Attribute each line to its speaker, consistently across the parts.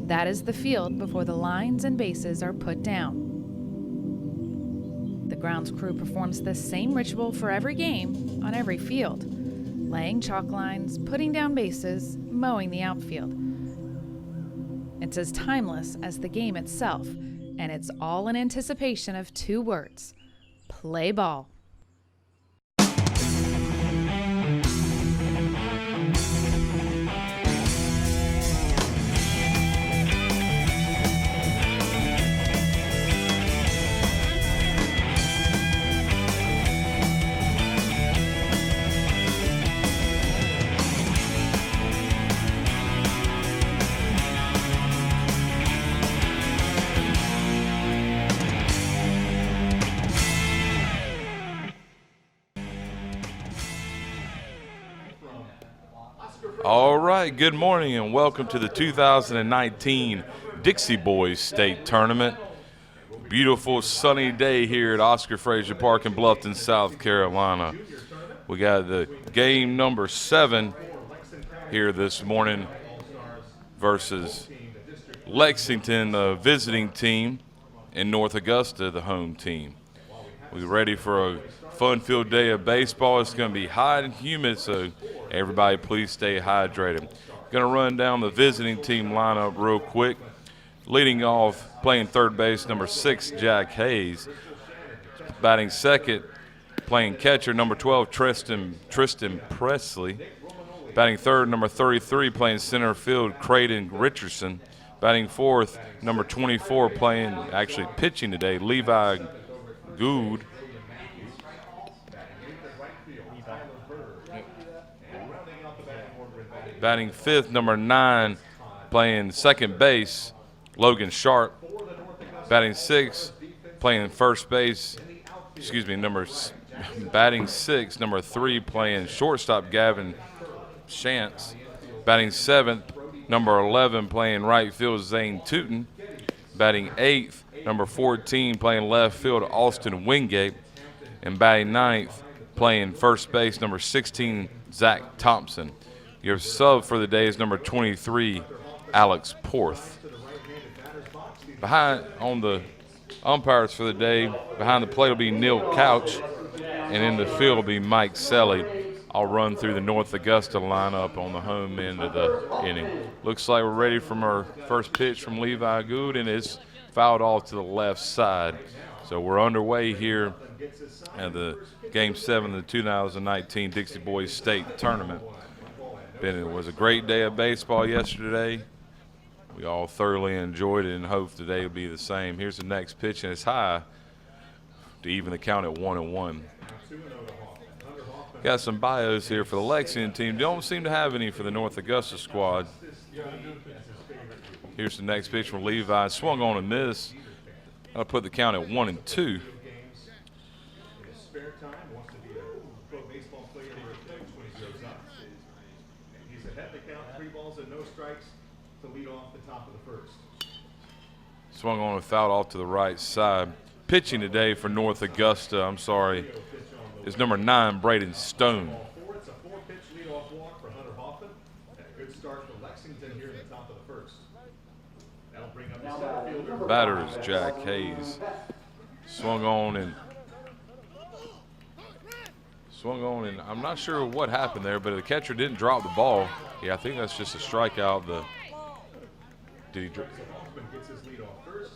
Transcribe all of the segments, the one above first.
Speaker 1: That is the field before the lines and bases are put down. The grounds crew performs the same ritual for every game on every field, laying chalk lines, putting down bases, mowing the outfield. It's as timeless as the game itself, and it's all in anticipation of two words: play ball.
Speaker 2: All right, good morning and welcome to the 2019 Dixie Boys State Tournament. Beautiful sunny day here at Oscar Frazier Park in Bluffton, South Carolina. We got the game number 7 here this morning versus Lexington, the visiting team, and North Augusta, the home team. We're ready for a fun-filled day of baseball. It's going to be hot and humid, so everybody please stay hydrated. Going to run down the visiting team lineup real quick. Leading off, playing third base, number 6, Jack Hayes. Batting second, playing catcher, number 12, Tristan Presley. Batting third, number 33, playing center field, Creighton Richardson. Batting fourth, number 24, actually pitching today, Levi Good. Batting fifth, number 9, playing second base, Logan Sharp. Batting sixth, playing first base, batting sixth, number 3, playing shortstop, Gavin Shantz. Batting seventh, number 11, playing right field, Zane Tootin. Batting eighth, number 14, playing left field, Austin Wingate. And batting ninth, playing first base, number 16, Zach Thompson. Your sub for the day is number 23, Alex Porth. Behind on the umpires for the day, behind the plate will be Neil Couch, and in the field will be Mike Selly. I'll run through the North Augusta lineup on the home end of the inning. Looks like we're ready from our first pitch from Levi Good, and it's fouled off to the left side. So we're underway here at the Game 7 of the 2019 Dixie Boys State Tournament. It was a great day of baseball yesterday. We all thoroughly enjoyed it and hope today will be the same. Here's the next pitch, and it's high to even the count at 1-1. Got some bios here for the Lexington team. Don't seem to have any for the North Augusta squad. Here's the next pitch from Levi. Swung on and missed. I'll put the count at 1-2. Swung on and fouled off to the right side. Pitching today for North Augusta, is number 9, Braden Stone.
Speaker 3: It's a 4-pitch leadoff walk for Hunter Hoffman. And a good start for Lexington here in the top of the first. That'll bring up the center fielder.
Speaker 2: Batter is Jack Hayes. Swung on and I'm not sure what happened there, but the catcher didn't drop the ball. Yeah, I think that's just a strikeout. Did he drop?
Speaker 3: Hoffman gets his lead off first.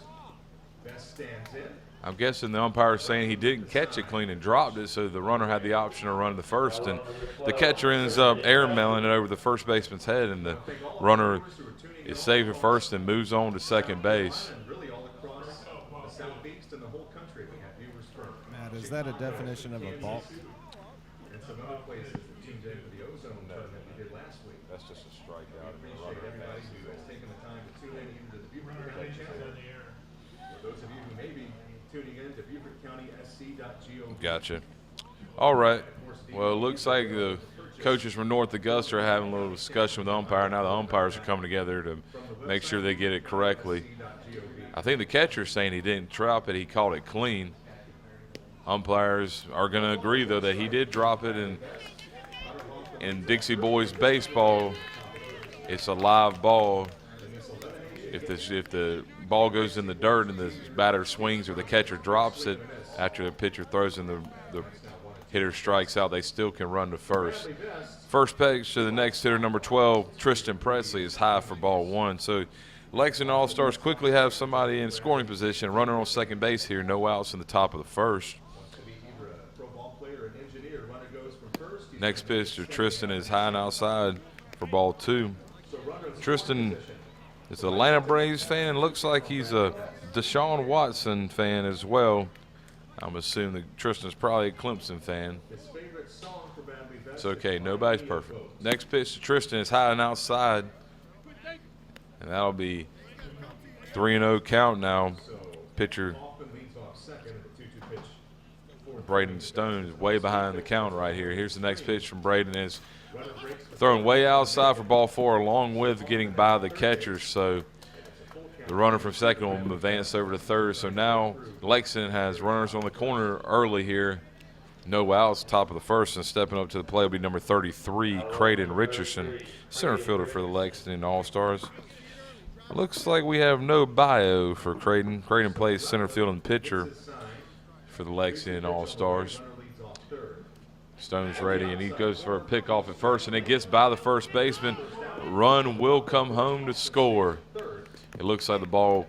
Speaker 3: Best stands in.
Speaker 2: I'm guessing the umpire is saying he didn't catch it clean and dropped it, so the runner had the option to run to first, and the catcher ends up airmailing it over the first baseman's head, and the runner is saved at first and moves on to second base.
Speaker 3: Really all across the southeast and the whole country we have viewers from.
Speaker 4: Matt, is that a definition of a balk?
Speaker 3: And some other places that tuned in for the ozone tournament we did last week.
Speaker 2: That's just a strikeout.
Speaker 3: Appreciate everybody who's taking the time to tune in even to the Beaufort County channel. For those of you who may be tuning in to BeaufortCountySC.gov.
Speaker 2: Gotcha. All right. Well, it looks like the coaches from North Augusta are having a little discussion with the umpire. Now the umpires are coming together to make sure they get it correctly. I think the catcher is saying he didn't drop it. He called it clean. Umpires are going to agree, though, that he did drop it. And in Dixie Boys baseball, it's a live ball. if the ball goes in the dirt and the batter swings or the catcher drops it after the pitcher throws and the hitter strikes out, they still can run to first. First pitch to the next hitter, number 12, Tristan Presley, is high for ball one. So Lexington All-Stars quickly have somebody in scoring position, runner on second base here, no outs in the top of the first. Next pitch to Tristan is high and outside for ball two. Tristan is an Atlanta Braves fan and looks like he's a Deshaun Watson fan as well. I'm assuming that Tristan's probably a Clemson fan. It's okay, nobody's perfect. Next pitch to Tristan is high and outside. And that'll be 3-0 count now. Pitcher Braden Stone is way behind the count right here. Here's the next pitch from Braden. Is thrown way outside for ball four, along with getting by the catcher. So the runner from second will advance over to third. So now Lexington has runners on the corner early here. No outs, top of the first, and stepping up to the plate will be number 33, Creighton Richardson, center fielder for the Lexington All-Stars. Looks like we have no bio for Creighton. Creighton plays center field and pitcher for the Lexington All-Stars. Stone's ready, and he goes for a pickoff at first, and it gets by the first baseman. Run will come home to score. It looks like the ball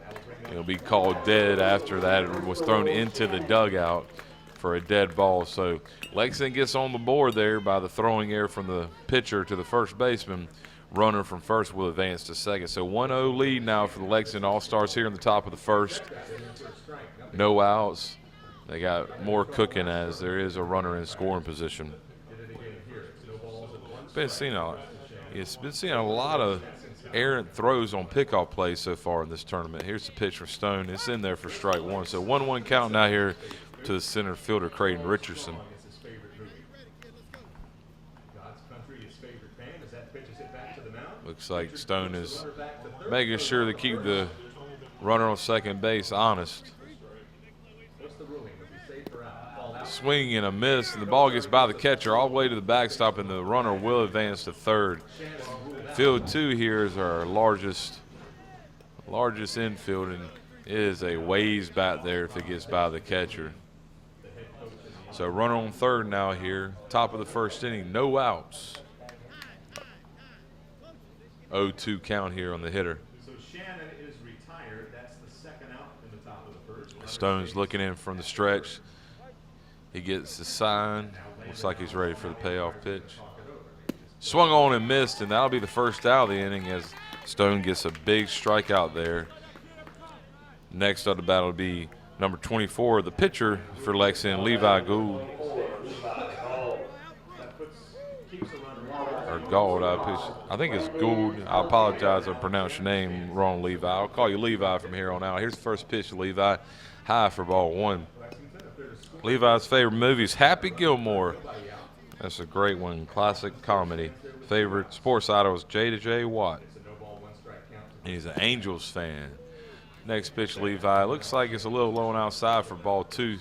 Speaker 2: will be called dead after that. It was thrown into the dugout for a dead ball. So Lexington gets on the board there by the throwing error from the pitcher to the first baseman. Runner from first will advance to second. So 1-0 lead now for the Lexington All-Stars here in the top of the first. No outs. They got more cooking as there is a runner in scoring position. It's been seeing a lot of errant throws on pickoff plays so far in this tournament. Here's the pitch from Stone. It's in there for strike one. So 1-1 count now here to the center fielder, Creighton Richardson. Looks like Stone is making sure to keep the runner on second base honest. Swing and a miss, and the ball gets by the catcher all the way to the backstop, and the runner will advance to third. Field two here is our largest infield, and it is a ways back there if it gets by the catcher. So runner on third now here, top of the first inning, no outs. 0-2 count here on the hitter.
Speaker 3: So Shannon is retired. That's the second out in the top of the first.
Speaker 2: Stone's looking in from the stretch. He gets the sign. Looks like he's ready for the payoff pitch. Swung on and missed, and that'll be the first out of the inning as Stone gets a big strikeout there. Next up the battle will be number 24, the pitcher for Lexington, Levi Gould. Or Gould, I think it's Gould. I apologize if I pronounced your name wrong, Levi. I'll call you Levi from here on out. Here's the first pitch to Levi, high for ball one. Levi's favorite movie is Happy Gilmore. That's a great one, classic comedy. Favorite sports idol is J.J. Watt. And he's an Angels fan. Next pitch, Levi. Looks like it's a little low and outside for ball two.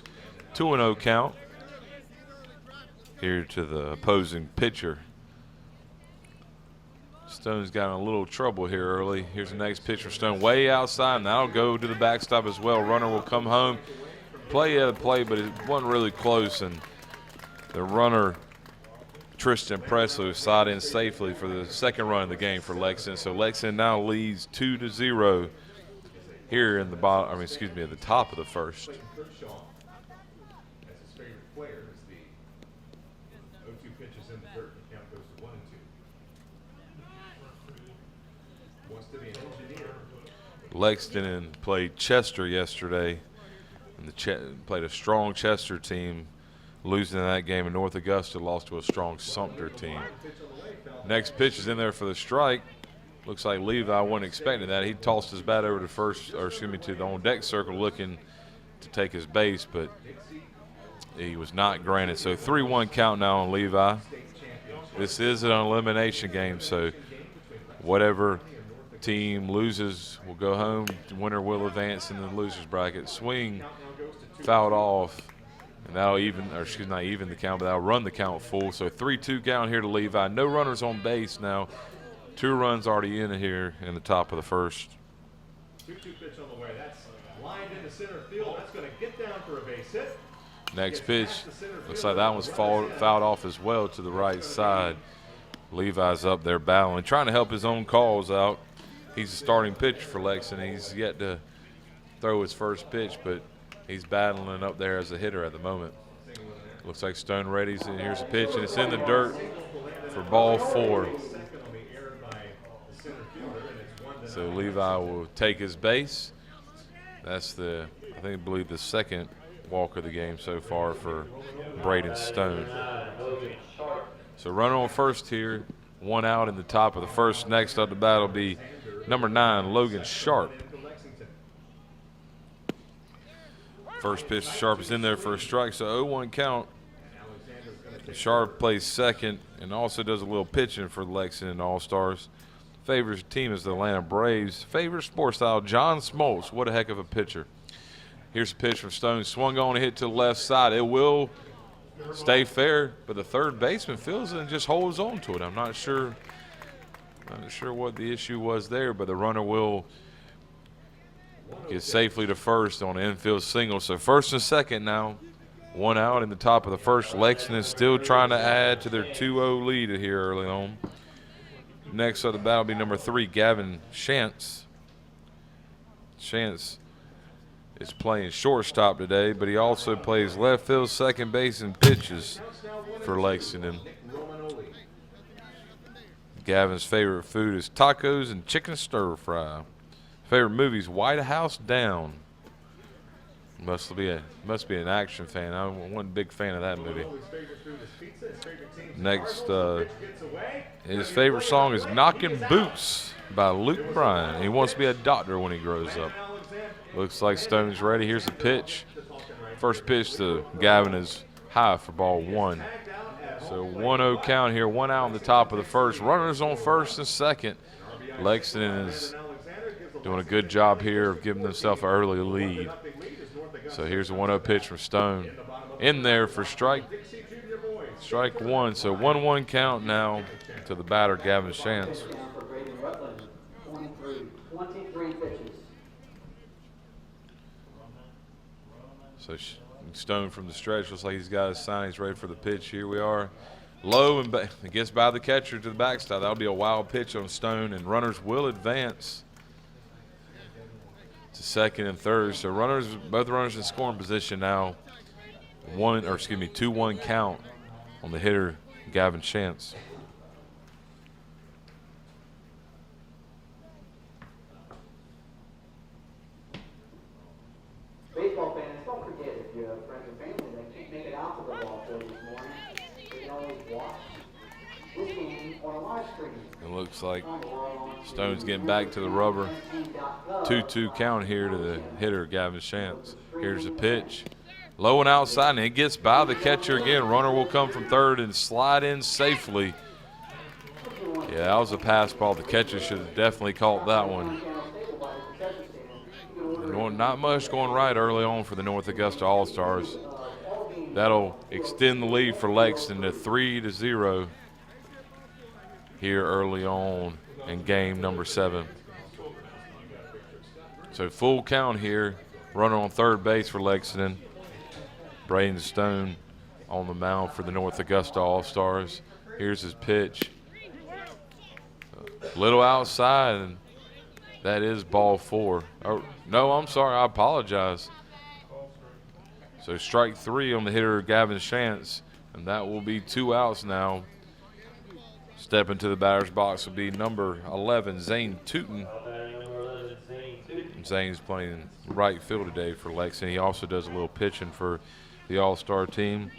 Speaker 2: 2-0 count. Here to the opposing pitcher. Stone's got in a little trouble here early. Here's the next pitch for Stone, way outside, and that'll go to the backstop as well. Runner will come home. Play at the plate, but it wasn't really close, and the runner, Tristan Presley, slide in safely for the second run of the game for Lexington. So Lexington now leads 2-0 here in the bottom. At the top of the first. Lexington played Chester yesterday, and played a strong Chester team, losing in that game. And North Augusta lost to a strong Sumter team. Next pitch is in there for the strike. Looks like Levi wasn't expecting that. He tossed his bat over to the on-deck circle looking to take his base, but he was not granted. So 3-1 count now on Levi. This is an elimination game, so whatever team loses will go home. The winner will advance in the losers bracket. Swing fouled off, and that'll not even the count, but that'll run the count full. So 3-2 count here to Levi. No runners on base now. 2 runs already in here in the top of the first.
Speaker 3: 2-2 pitch on the way. That's lined into center field. That's going to get down for a base hit.
Speaker 2: Next pitch, looks like that one's fouled off as well to the right side. Levi's up there battling, trying to help his own calls out. He's a starting pitcher for Lexington. He's yet to throw his first pitch, but he's battling up there as a hitter at the moment. Looks like Stone ready's, and here's a pitch, and it's in the dirt for ball 4. So Levi will take his base. That's I believe the second walk of the game so far for Braden Stone. So runner on first here, 1 out in the top of the first. Next up the bat will be number 9, Logan Sharp. First pitch, Sharp is in there for a strike, so 0-1 count. Sharp plays second and also does a little pitching for the Lexington All-Stars. Favorite team is the Atlanta Braves. Favorite sports style, John Smoltz. What a heck of a pitcher. Here's a pitch from Stone. Swung on and hit to the left side. It will stay fair, but the third baseman feels it and just holds on to it. I'm not sure what the issue was there, but the runner will get safely to first on an infield single. So first and second now. 1 out in the top of the first. Lexington still trying to add to their 2-0 lead here early on. Next up the bat will be number 3, Gavin Shantz. Shantz is playing shortstop today, but he also plays left field, second base, and pitches for Lexington. Gavin's favorite food is tacos and chicken stir fry. Favorite movie is White House Down. Must be an action fan. I wasn't a big fan of that movie. Next, his favorite song is Knockin' Boots by Luke Bryan. He wants to be a doctor when he grows up. Looks like Stone's ready. Here's a pitch. First pitch to Gavin is high for ball 1. So 1-0 count here. 1 out in the top of the first. Runners on first and second. Lexington is doing a good job here of giving themselves an early lead. So here's a 1-0 pitch from Stone. In there for strike 1. So 1-1 count now to the batter, Gavin Shantz. So Stone from the stretch looks like he's got his sign. He's ready for the pitch. Here we are. Low and it gets by the catcher to the backstop. That'll be a wild pitch on Stone, and runners will advance to second and third. So both runners in scoring position now. 2-1 count on the hitter, Gavin Shantz.
Speaker 5: Baseball fans, don't forget, if you have friends and family that can't make it out to the ball field this morning, you can always watch this game on a live stream.
Speaker 2: It looks like Stone's getting back to the rubber. 2-2 count here to the hitter, Gavin Shantz. Here's a pitch. Low and outside, and it gets by the catcher again. Runner will come from third and slide in safely. Yeah, that was a pass ball. The catcher should have definitely caught that one. Not much going right early on for the North Augusta All-Stars. That'll extend the lead for Lexington to 3-0 here early on in game number 7. So full count here. Runner on third base for Lexington. Braden Stone on the mound for the North Augusta All-Stars. Here's his pitch. A little outside, and that is ball 4. Oh, no, I'm sorry. I apologize. So strike 3 on the hitter, Gavin Shantz, and that will be 2 outs now. Step into the batter's box will be number 11, Zane Tootin. Zane's playing right field today for Lexington. He also does a little pitching for the All-Star team.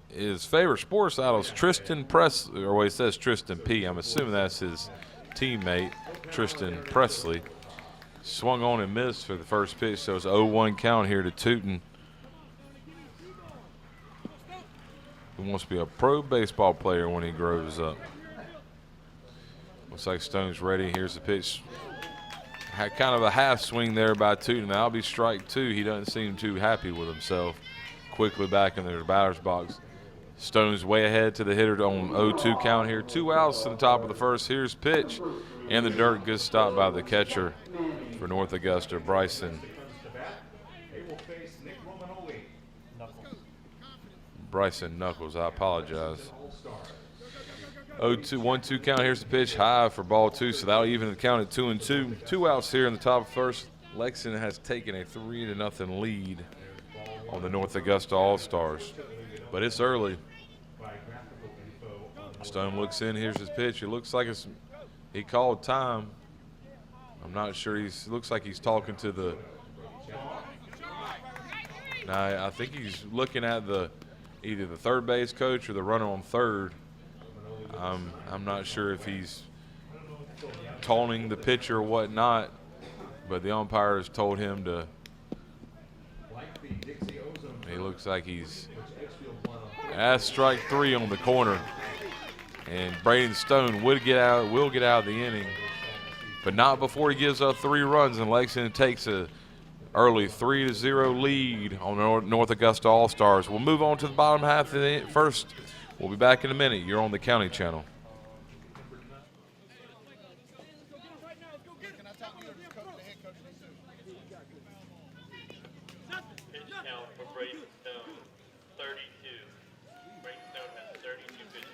Speaker 2: His favorite sports idol is Tristan Presley, or he says Tristan P. I'm assuming that's his teammate, Tristan Presley. Swung on and missed for the first pitch, so it's 0-1 count here to Tootin. He wants to be a pro baseball player when he grows up. Looks like Stone's ready. Here's the pitch. Had kind of a half swing there by Tootin. That'll be strike 2. He doesn't seem too happy with himself. Quickly back in the batter's box. Stone's way ahead to the hitter on 0-2 count here. 2 outs to the top of the first. Here's pitch. In the dirt, good stop by the catcher for North Augusta, Bryson. Bryson Knuckles, I apologize. 0-2, 1-2 count. Here's the pitch, high for ball 2, so that'll even the count at 2-2. 2 outs here in the top of first. Lexington has taken a 3-0 lead on the North Augusta All-Stars, but it's early. Stone looks in. Here's his pitch. It looks like he called time. I'm not sure. Looks like he's talking to the. Now I think he's looking at either the third base coach or the runner on third. I'm not sure if he's taunting the pitcher or whatnot, but the umpire has told him to. He looks like he's at strike 3 on the corner, and Braden Stone will get out of the inning, but not before he gives up 3 runs, and Lexington takes a early 3-0 lead on the North Augusta All-Stars. We'll move on to the bottom half of the first. We'll be back in a minute. You're on the County Channel.
Speaker 6: Count for Braden Stone, 32. Braden Stone has 32 pitches.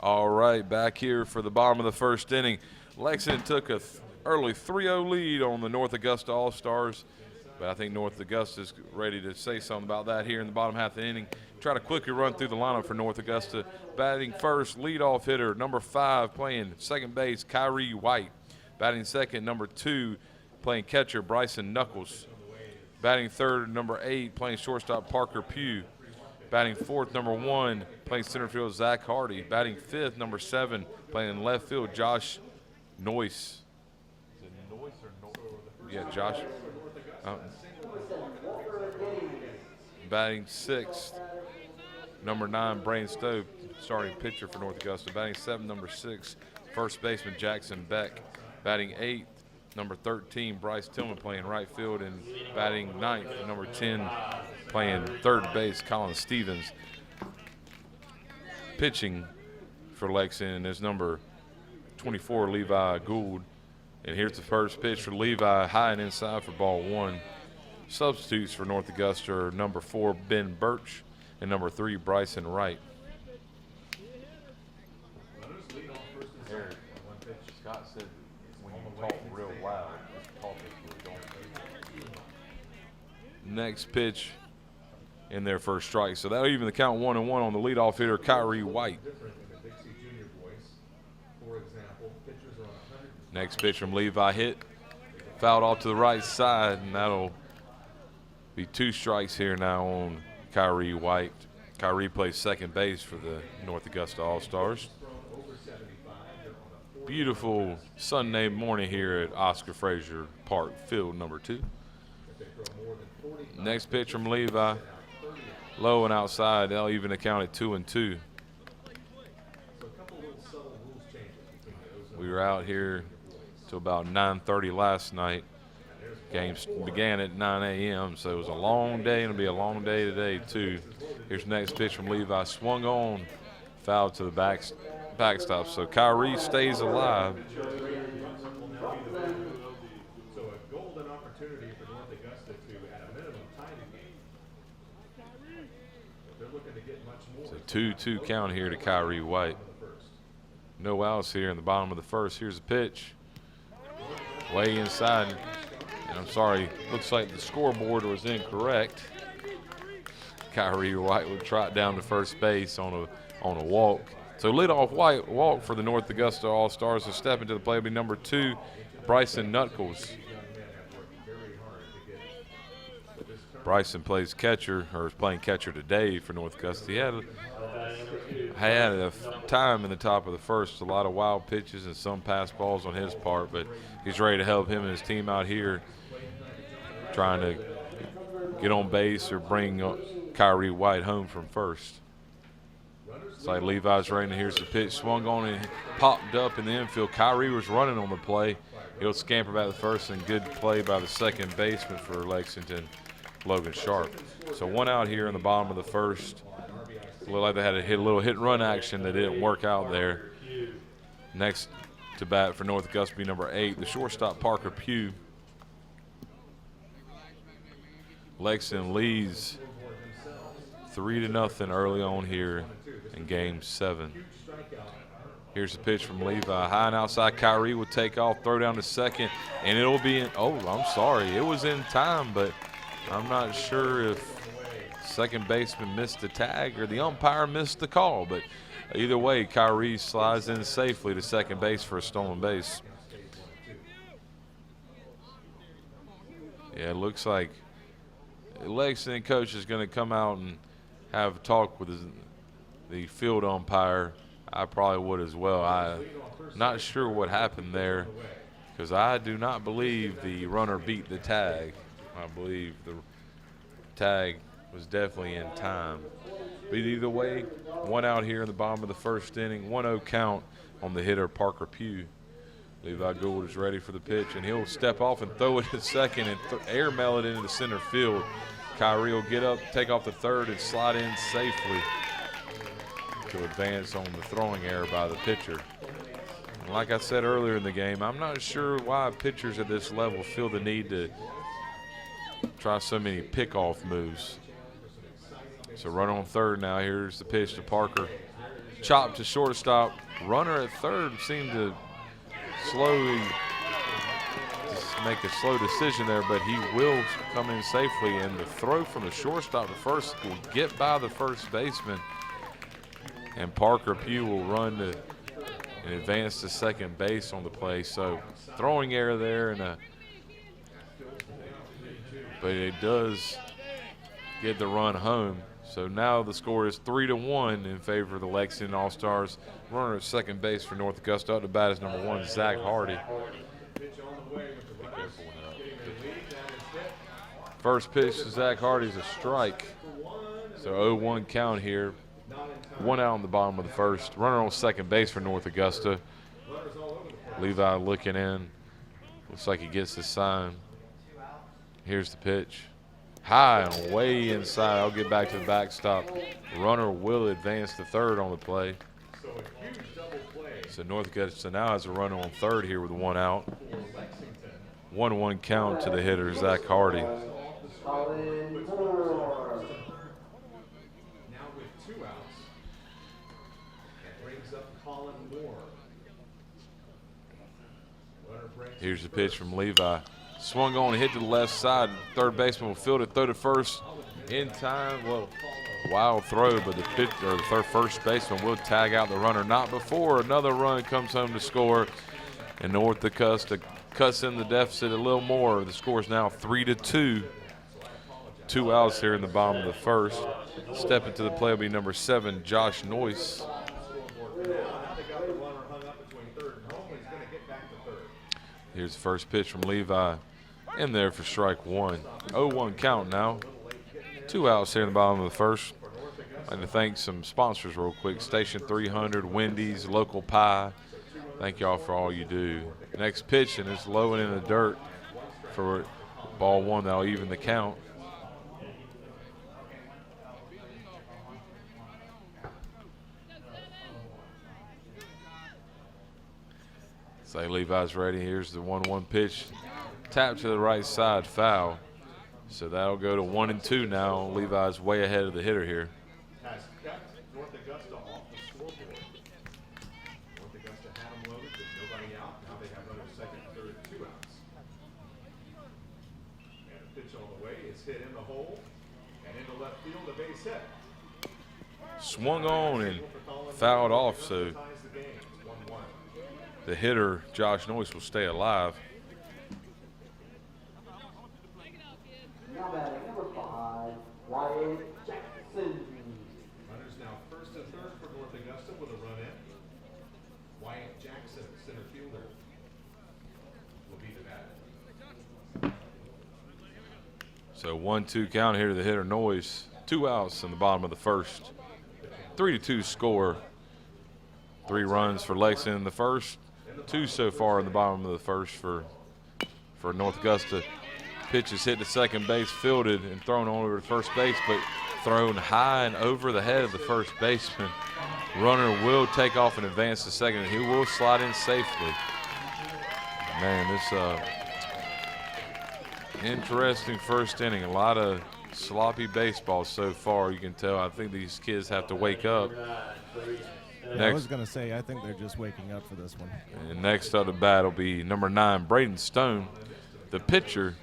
Speaker 2: All right, back here for the bottom of the first inning. Lexington took a early 3-0 lead on the North Augusta All-Stars, but I think North Augusta's ready to say something about that here in the bottom half of the inning. Try to quickly run through the lineup for North Augusta. Batting first, leadoff hitter, number 5, playing second base, Kyrie White. Batting second, number 2, playing catcher, Bryson Knuckles. Batting third, number 8, playing shortstop, Parker Pugh. Batting fourth, number 1, playing center field, Zach Hardy. Batting fifth, number 7, playing in left field, Josh Noyce. Is it Noyce or Noyce? Yeah, Josh. Batting sixth, number 9, Braden Stowe, starting pitcher for North Augusta. Batting 7th, number 6, first baseman, Jackson Beck. Batting 8th, number 13, Bryce Tillman, playing right field. And batting 9th, number 10, playing third base, Colin Stevens. Pitching for Lexington is number 24, Levi Gould. And here's the first pitch for Levi, high and inside for ball 1. Substitutes for North Augusta are number 4, Ben Birch, and number 3, Bryson Wright. Scott said when you talk real loud, just talk as you don't. Next pitch in their first strike. So that'll even the count 1-1 on the leadoff hitter, Kyrie White. Next pitch from Levi hit, fouled off to the right side, and that'll be 2 strikes here now on Kyrie White. Kyrie plays second base for the North Augusta All-Stars. Beautiful Sunday morning here at Oscar Frazier Park, field number 2. Next pitch from Levi, low and outside. They'll even account at 2-2. We were out here till about 9:30 last night. Games began at 9 a.m., so it was a long day, and it'll be a long day today, too. Here's the next pitch from Levi. Swung on, fouled to the backstop. So Kyrie stays alive.
Speaker 3: So a golden opportunity for North Augusta to, at a minimum, tie the game. If they're looking to get much more.
Speaker 2: It's a 2-2 count here to Kyrie White. No outs here in the bottom of the first. Here's the pitch. Way inside. And I'm sorry, looks like the scoreboard was incorrect. Kyrie White would trot down to first base on a walk. So leadoff White walk for the North Augusta All-Stars. To step into the play will be number 2, Bryson Nutkles. Bryson plays catcher, or is playing catcher today for North Augusta. He had a time in the top of the first, a lot of wild pitches and some pass balls on his part, but he's ready to help him and his team out here trying to get on base or bring Kyrie White home from first. It's like Levi's ready, and here's the pitch. Swung on and popped up in the infield. Kyrie was running on the play. He'll scamper back to first, and good play by the second baseman for Lexington, Logan Sharp. So one out here in the bottom of the first. Looked like they had a little hit-and-run action that didn't work out there. Next to bat for North Augusta be number 8, the shortstop Parker Pugh. Lexington leads 3-0 early on here in Game 7. Here's the pitch from Levi. High and outside, Kyrie will take off, throw down to second, and it'll be in. Oh, I'm sorry. It was in time, but I'm not sure if second baseman missed the tag or the umpire missed the call. But either way, Kyrie slides in safely to second base for a stolen base. Yeah, it looks like Lexington coach is going to come out and have a talk with the field umpire. I probably would as well. I'm not sure what happened there because I do not believe the runner beat the tag. I believe the tag was definitely in time. But either way, one out here in the bottom of the first inning, 1-0 count on the hitter Parker Pugh. Levi Gould is ready for the pitch, and he'll step off and throw it at second and airmail it into the center field. Kyrie will get up, take off the third, and slide in safely to advance on the throwing error by the pitcher. And like I said earlier in the game, I'm not sure why pitchers at this level feel the need to try so many pickoff moves. So runner on third now. Here's the pitch to Parker. Chop to shortstop. Runner at third seemed to slowly make a slow decision there, but he will come in safely, and the throw from the shortstop to first will get by the first baseman, and Parker Pugh will run to and advance to second base on the play. So throwing error there, but it does get the run home. So now the score is 3-1 in favor of the Lexington All-Stars. Runner at second base for North Augusta. Up to bat is number 1, Zach Hardy. First pitch to Zach Hardy is a strike. So 0-1 count here. One out on the bottom of the first. Runner on second base for North Augusta. Levi looking in. Looks like he gets the sign. Here's the pitch. High and way inside. I'll get back to the backstop. Runner will advance to third on the play. So North Augusta now has a runner on third here with one out. 1-1 count to the hitter, Zach Hardy.
Speaker 3: Now with 2 outs, that brings up Colin Moore.
Speaker 2: Here's the pitch from Levi. Swung on and hit to the left side. Third baseman will field it, throw to first in time. Well, wild throw, but the first baseman will tag out the runner. Not before another run comes home to score, and North Augusta cuts in the deficit a little more. The score is now 3-2. 2 outs here in the bottom of the first. Stepping to the play will be number 7, Josh Noyce. Here's the first pitch from Levi. In there for strike 1. 0-1 count now. 2 outs here in the bottom of the first. I'd like to thank some sponsors real quick. Station 300, Wendy's, Local Pie. Thank y'all for all you do. Next pitch, and it's low and in the dirt for ball 1. That'll even the count. Say Levi's ready. Here's the 1-1 pitch. Tap to the right side, foul. So that'll go to 1-2 now. Levi's way ahead of the hitter here.
Speaker 3: Has kept North Augusta off the scoreboard. North Augusta had them loaded with nobody out. Now they have runners second, third, 2 outs. And a pitch on the way is hit in the hole and into left field, a base hit.
Speaker 2: Swung on and fouled off, so
Speaker 3: Ties the game. It's 1-1.
Speaker 2: the hitter, Josh Noyce, will stay alive.
Speaker 5: Now batting number 5, Wyatt Jackson.
Speaker 3: Runners now first and third for North Augusta with a run in. Wyatt Jackson, center fielder, will be the batter.
Speaker 2: So 1-2 count here to the hitter, Noyce. 2 outs in the bottom of the first. 3-2 score. 3 runs for Lexington in the first. 2 so far in the bottom of the first for North Augusta. Pitch is hit to second base, fielded and thrown over to first base, but thrown high and over the head of the first baseman. Runner will take off and advance to second, and he will slide in safely. Man, this interesting first inning. A lot of sloppy baseball so far, you can tell. I think these kids have to wake up.
Speaker 4: Yeah, I was going to say, I think they're just waking up for this one.
Speaker 2: And next up the bat will be number 9, Braden Stone, the pitcher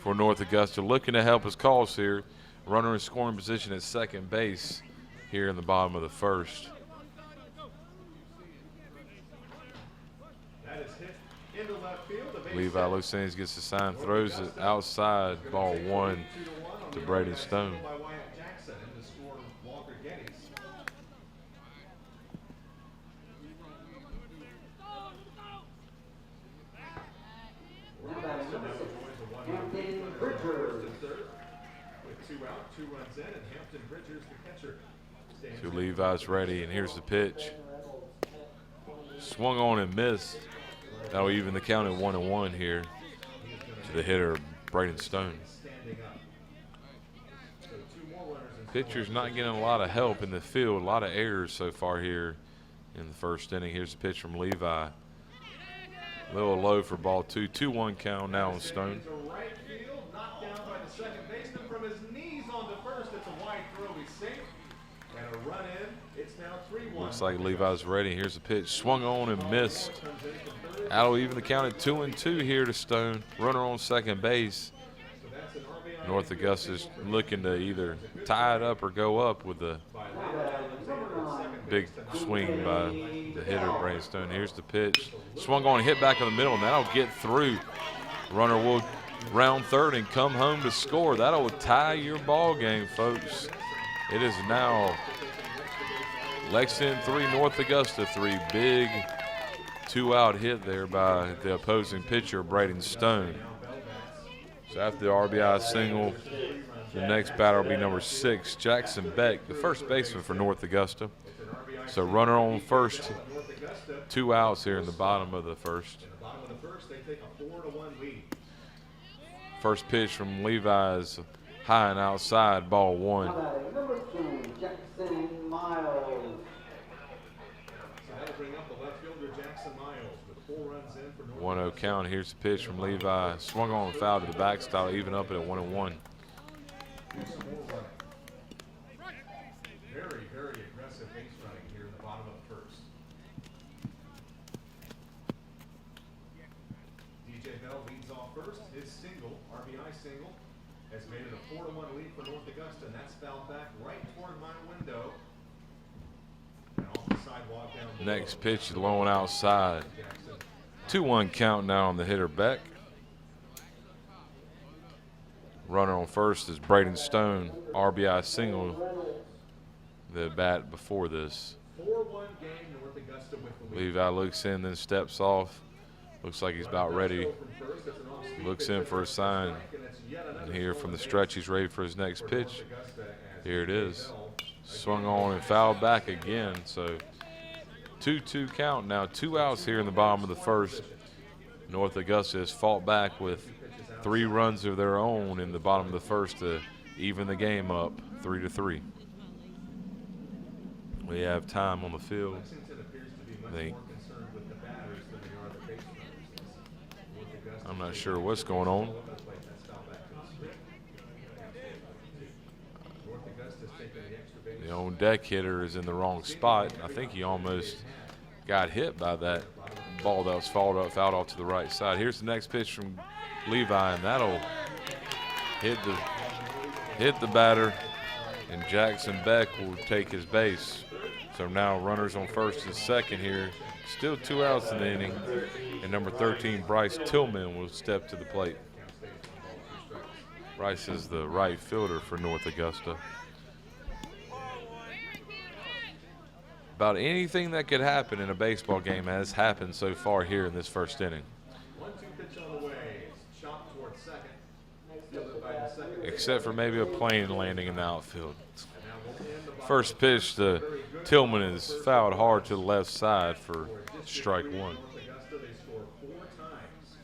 Speaker 2: for North Augusta, looking to help his cause here. Runner in scoring position at second base here in the bottom of the first.
Speaker 3: That is hit into left field. A base
Speaker 2: Levi
Speaker 3: hit.
Speaker 2: Lucens gets the sign, throws it outside, ball 1 to Braden Stone.
Speaker 3: By Wyatt Jackson and to score Walker Geddes.
Speaker 5: Now batting number 6, Hampton Bridgers.
Speaker 3: With 2 out, 2 runs in, and Hampton Bridgers, the catcher, stands
Speaker 2: So Levi's ready, and here's the pitch. Swung on and missed. That'll even the count at 1-1 here to the hitter, Braden Stone.
Speaker 3: standing up. So 2 more runners in
Speaker 2: Pitcher's not getting a lot of help in the field. A lot of errors so far here in the first inning. Here's the pitch from Levi. A little low for ball 2. 2-1 count now on Stone.
Speaker 3: to right field, knocked down by the second baseman from his knees onto first. It's a wide throw, he's safe. And a run in. It's now 3-1.
Speaker 2: Looks like Levi's ready. Here's the pitch. Swung on and missed. That'll even the count at 2-2 here to Stone. Runner on second base. North Augusta's looking to either tie it up or go up with the big swing by the hitter, Braden Stone. Here's the pitch. Swung on, hit back in the middle, and that'll get through. Runner will round third and come home to score. That'll tie your ball game, folks. It is now Lexington 3, North Augusta 3. Big 2-out hit there by the opposing pitcher, Braden Stone. So after the RBI single, the next batter will be number 6, Jackson Beck, the first baseman for North Augusta. So runner on first, 2 outs here in the bottom of the first.
Speaker 3: Bottom of the first, they take a 4-1 lead.
Speaker 2: First pitch from Levi is high and outside, ball 1.
Speaker 5: Now batting number 2, Jackson Miles.
Speaker 3: So that'll bring up the left fielder, Jackson Miles, with 4 runs in for North
Speaker 2: 1-0 count. Here's the pitch from Levi. Swung on and foul to the backstop, even up at 1-1.
Speaker 3: Very, very aggressive base running here in the bottom of the first. DJ Bell leads off first. His single, RBI single, has made it a 4-1 lead for North Augusta, and that's fouled back right toward my window. And off the sidewalk down below.
Speaker 2: Next pitch is low and outside. 2-1 count now on the hitter Beck. Runner on first is Braden Stone, RBI single, the bat before this.
Speaker 3: 4-1 game, North Augusta with the lead.
Speaker 2: Levi looks in, then steps off. Looks like he's about ready. Looks in for a sign. And here from the stretch, he's ready for his next pitch. Here it is. Swung on and fouled back again. So 2-2 count now. 2 outs here in the bottom of the first. North Augusta has fought back with 3 runs of their own in the bottom of the first to even the game up 3-3. We have time on the field.
Speaker 3: Lexington appears to be
Speaker 2: I
Speaker 3: much
Speaker 2: think
Speaker 3: more concerned with the batters than they are the base runners. North Augusta
Speaker 2: I'm not sure what's going on.
Speaker 3: that's foul back to the strip. North Augusta's taking the extra base.
Speaker 2: The on deck hitter is in the wrong spot. I think he almost got hit by that ball that was fouled off to the right side. Here's the next pitch from Levi, and that'll hit the batter, and Jackson Beck will take his base. So now runners on first and second here. Still 2 outs in the inning, and number 13, Bryce Tillman, will step to the plate. Bryce is the right fielder for North Augusta. About anything that could happen in a baseball game has happened so far here in this first inning.
Speaker 3: 1-2 pitch on the way. Shot towards second. Fielded by the second.
Speaker 2: Except for maybe a plane landing in the outfield. First pitch to Tillman is fouled hard to the left side for strike one.
Speaker 3: North Augusta, they score 4 times.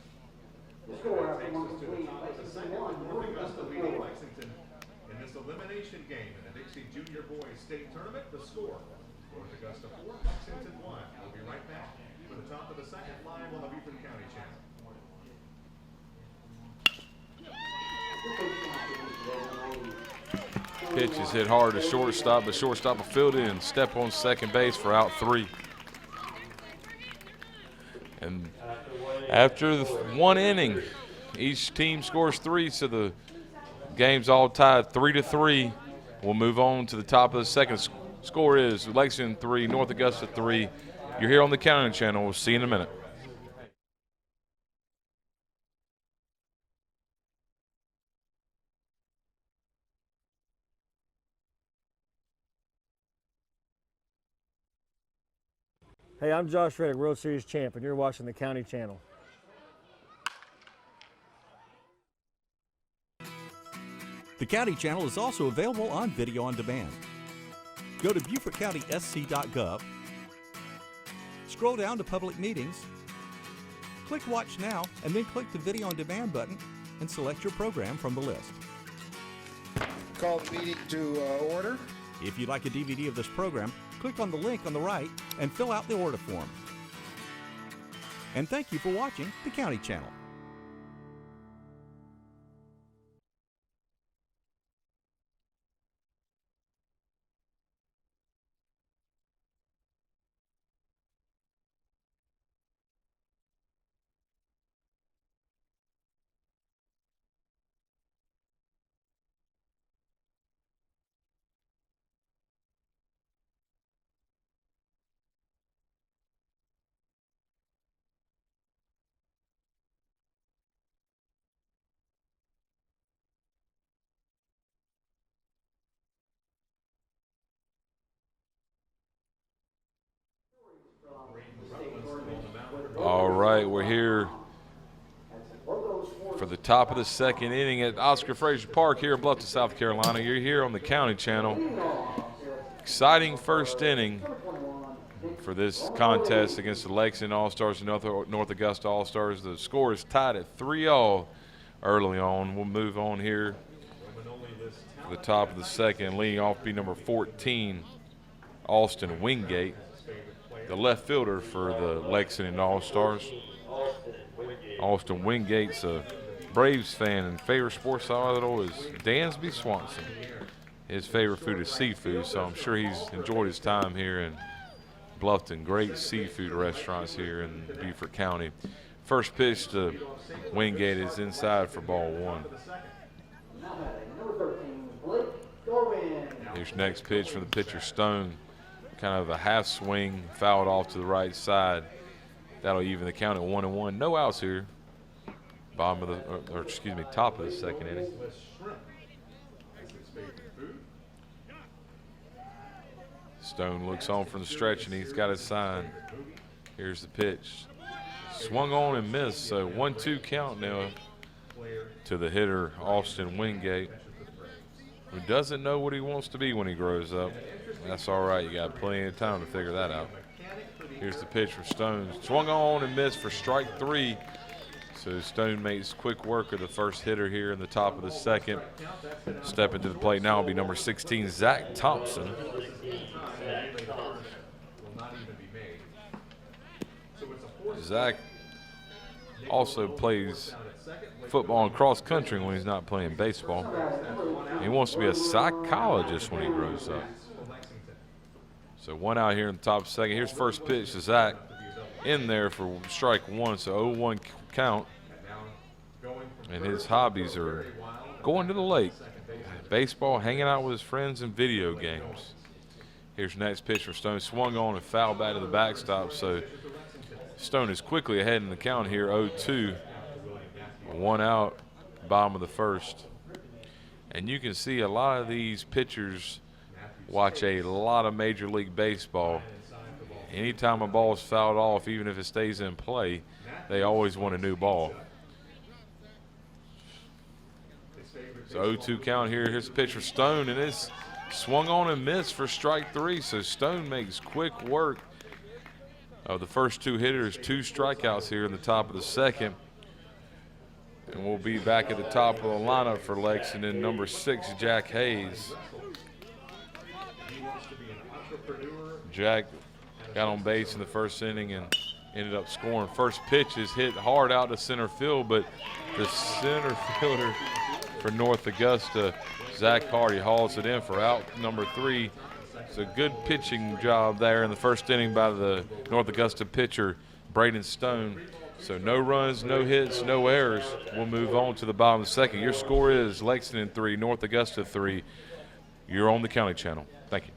Speaker 5: The score after
Speaker 3: Takes
Speaker 5: one
Speaker 3: us to the
Speaker 5: complete,
Speaker 3: top of the
Speaker 5: Lexington
Speaker 3: second.
Speaker 5: 1,
Speaker 3: North
Speaker 5: North
Speaker 3: Augusta
Speaker 5: Augusta
Speaker 3: leading
Speaker 5: 4.
Speaker 3: Lexington in this elimination game in the Dixie Junior Boys State Tournament. The score, North Augusta 4, Lexington 1. We'll be right back for the top of the second live on the Beaufort County Channel.
Speaker 2: Pitch is hit hard to shortstop, but shortstop will field it and step on second base for out 3. And after the 1 inning, each team scores 3, so the game's all tied 3-3. We'll move on to the top of the second. Score is Lexington 3, North Augusta 3. You're here on the County Channel. We'll see you in a minute.
Speaker 7: Hey, I'm Josh Reddick, World Series champ, and you're watching the County Channel.
Speaker 8: The County Channel is also available on video on demand. Go to BeaufortCountySC.gov, scroll down to Public Meetings, click Watch Now, and then click the Video on Demand button and select your program from the list.
Speaker 9: Call the meeting to order.
Speaker 8: If you'd like a DVD of this program, click on the link on the right and fill out the order form. And thank you for watching the County Channel.
Speaker 2: All right, we're here for the top of the second inning at Oscar Frazier Park here in Bluffton, South Carolina. You're here on the County Channel. Exciting first inning for this contest against the Lexington All-Stars and North Augusta All-Stars. The score is tied at 3-all early on. We'll move on here for the top of the second. Leading off be number 14, Austin Wingate, the left fielder for the Lexington All-Stars. Austin Wingate's a Braves fan, and favorite sports idol is Dansby Swanson. His favorite food is seafood, so I'm sure he's enjoyed his time here in Bluffton. Great seafood restaurants here in Beaufort County. First pitch to Wingate is inside for ball 1. Here's next pitch from the pitcher Stone. Kind of a half swing, fouled off to the right side. That'll even the count at 1-1. No outs here. Bottom of the, or excuse me, top of the second inning. Stone looks on from the stretch, and he's got his sign. Here's the pitch. Swung on and missed, so 1-2 count now to the hitter, Austin Wingate, who doesn't know what he wants to be when he grows up. That's all right. You got plenty of time to figure that out. Here's the pitch for Stone. Swung on and missed for strike 3. So Stone makes quick work of the first hitter here in the top of the second. Stepping to the plate now will be number 16, Zach Thompson. Zach also plays football and cross country when he's not playing baseball. He wants to be a psychologist when he grows up. So 1 out here in the top second. Here's first pitch to Zach in there for strike 1, so 0-1 count. And his hobbies are going to the lake, baseball, hanging out with his friends, and video games. Here's next pitch for Stone. Swung on and fouled back to the backstop, so Stone is quickly ahead in the count here, 0-2. 1 out, bottom of the first. And you can see a lot of these pitchers watch a lot of Major League Baseball. Anytime a ball is fouled off, even if it stays in play, they always want a new ball. So 0-2 count here. Here's the pitch for Stone, and it's swung on and missed for strike 3. So Stone makes quick work of the first 2 hitters. 2 strikeouts here in the top of the second. And we'll be back at the top of the lineup for Lexington, number 6, Jack Hayes. Jack got on base in the first inning and ended up scoring. First pitch is hit hard out to center field, but the center fielder for North Augusta, Zach Hardy, hauls it in for out number 3. It's a good pitching job there in the first inning by the North Augusta pitcher, Braden Stone. So no runs, no hits, no errors. We'll move on to the bottom of the second. Your score is Lexington 3, North Augusta 3. You're on the County Channel. Thank you.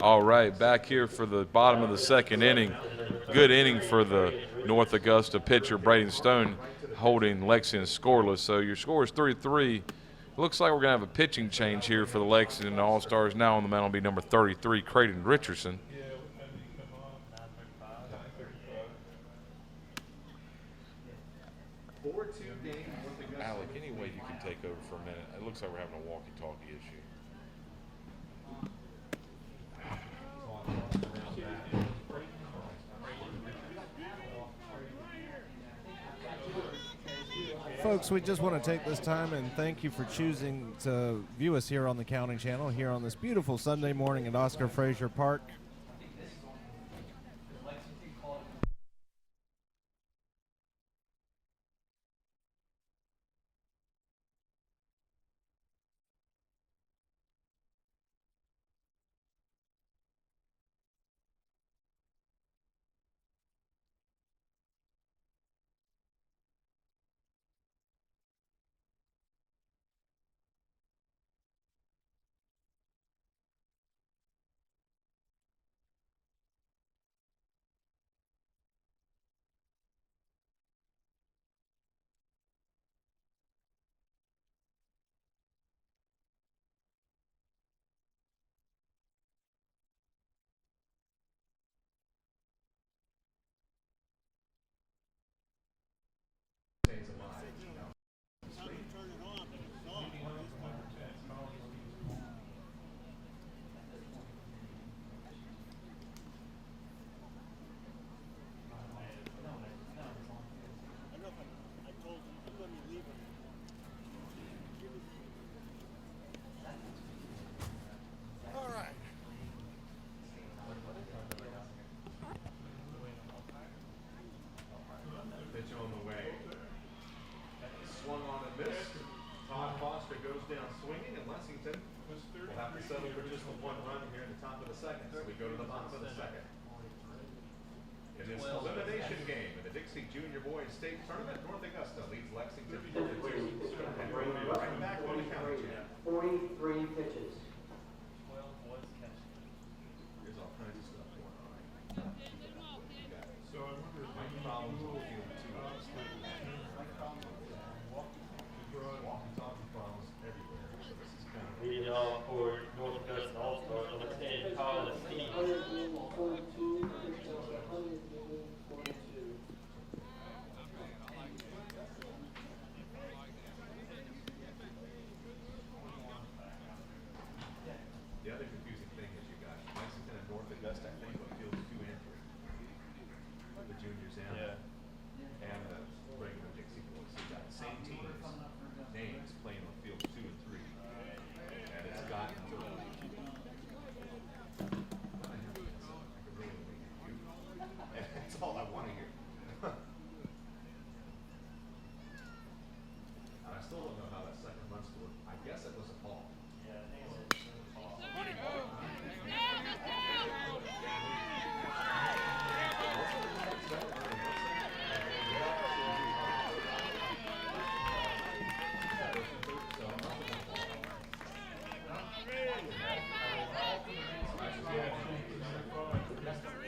Speaker 2: All right, back here for the bottom of the second inning. Good inning for the North Augusta pitcher, Braden Stone, holding Lexington scoreless. So your score is 3-3. Looks like we're going to have a pitching change here for the Lexington All-Stars. Now on the mound will be number 33, Creighton Richardson. Alec, any way you can take over for a minute? It looks like we're having a walkie-talkie issue.
Speaker 4: Folks, we just want to take this time and thank you for choosing to view us here on the County Channel, here on this beautiful Sunday morning at Oscar Frazier Park.
Speaker 3: So we go to the bottom of the second. In this elimination game in the Dixie Junior Boys State Tournament, North Augusta leads Lexington 4-2. And we'll be right back on the county channel.
Speaker 5: 43 pitches.
Speaker 3: There's all kinds of stuff going on. So I wonder if Mike problems on the field too. Walkie-talkie problems everywhere. So this is kind of
Speaker 6: Leading off for North Augusta All-Stars, number 10, Colin Steve.
Speaker 5: 142.
Speaker 3: the other confusing thing is you got Lexington and North Augusta, I think, on fields 2 and 3. The juniors and the regular Dixie boys. So you got the same teams, names playing on field 2 and 3. And it's gotten to that's all I want to hear. And I still don't know how that second run scored. I guess it was a ball.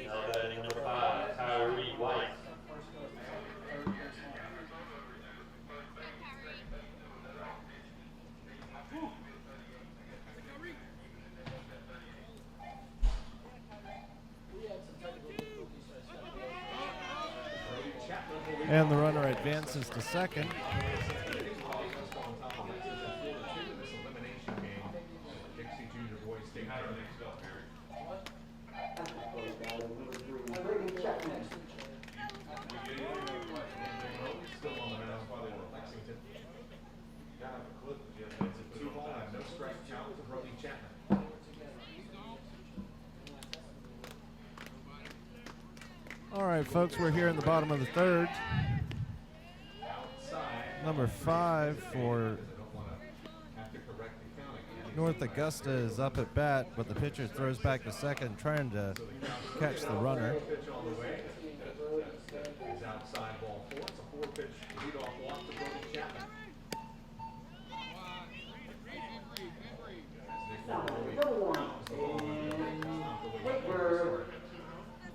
Speaker 6: Now batting number 5, Tyree White.
Speaker 4: And the runner advances to second.
Speaker 3: Dixie Junior Boys State Tournament. Still on the mound for Lexington. It's a 2-ball and no strike count for Brody Chapman.
Speaker 4: All right, folks, we're here in the bottom of the third. Number 5 for North Augusta is up at bat, but the pitcher throws back to second, trying to catch the runner.
Speaker 3: Pitch on the way. Is outside ball 4. It's a 4-pitch leadoff walk to Brody Chapman.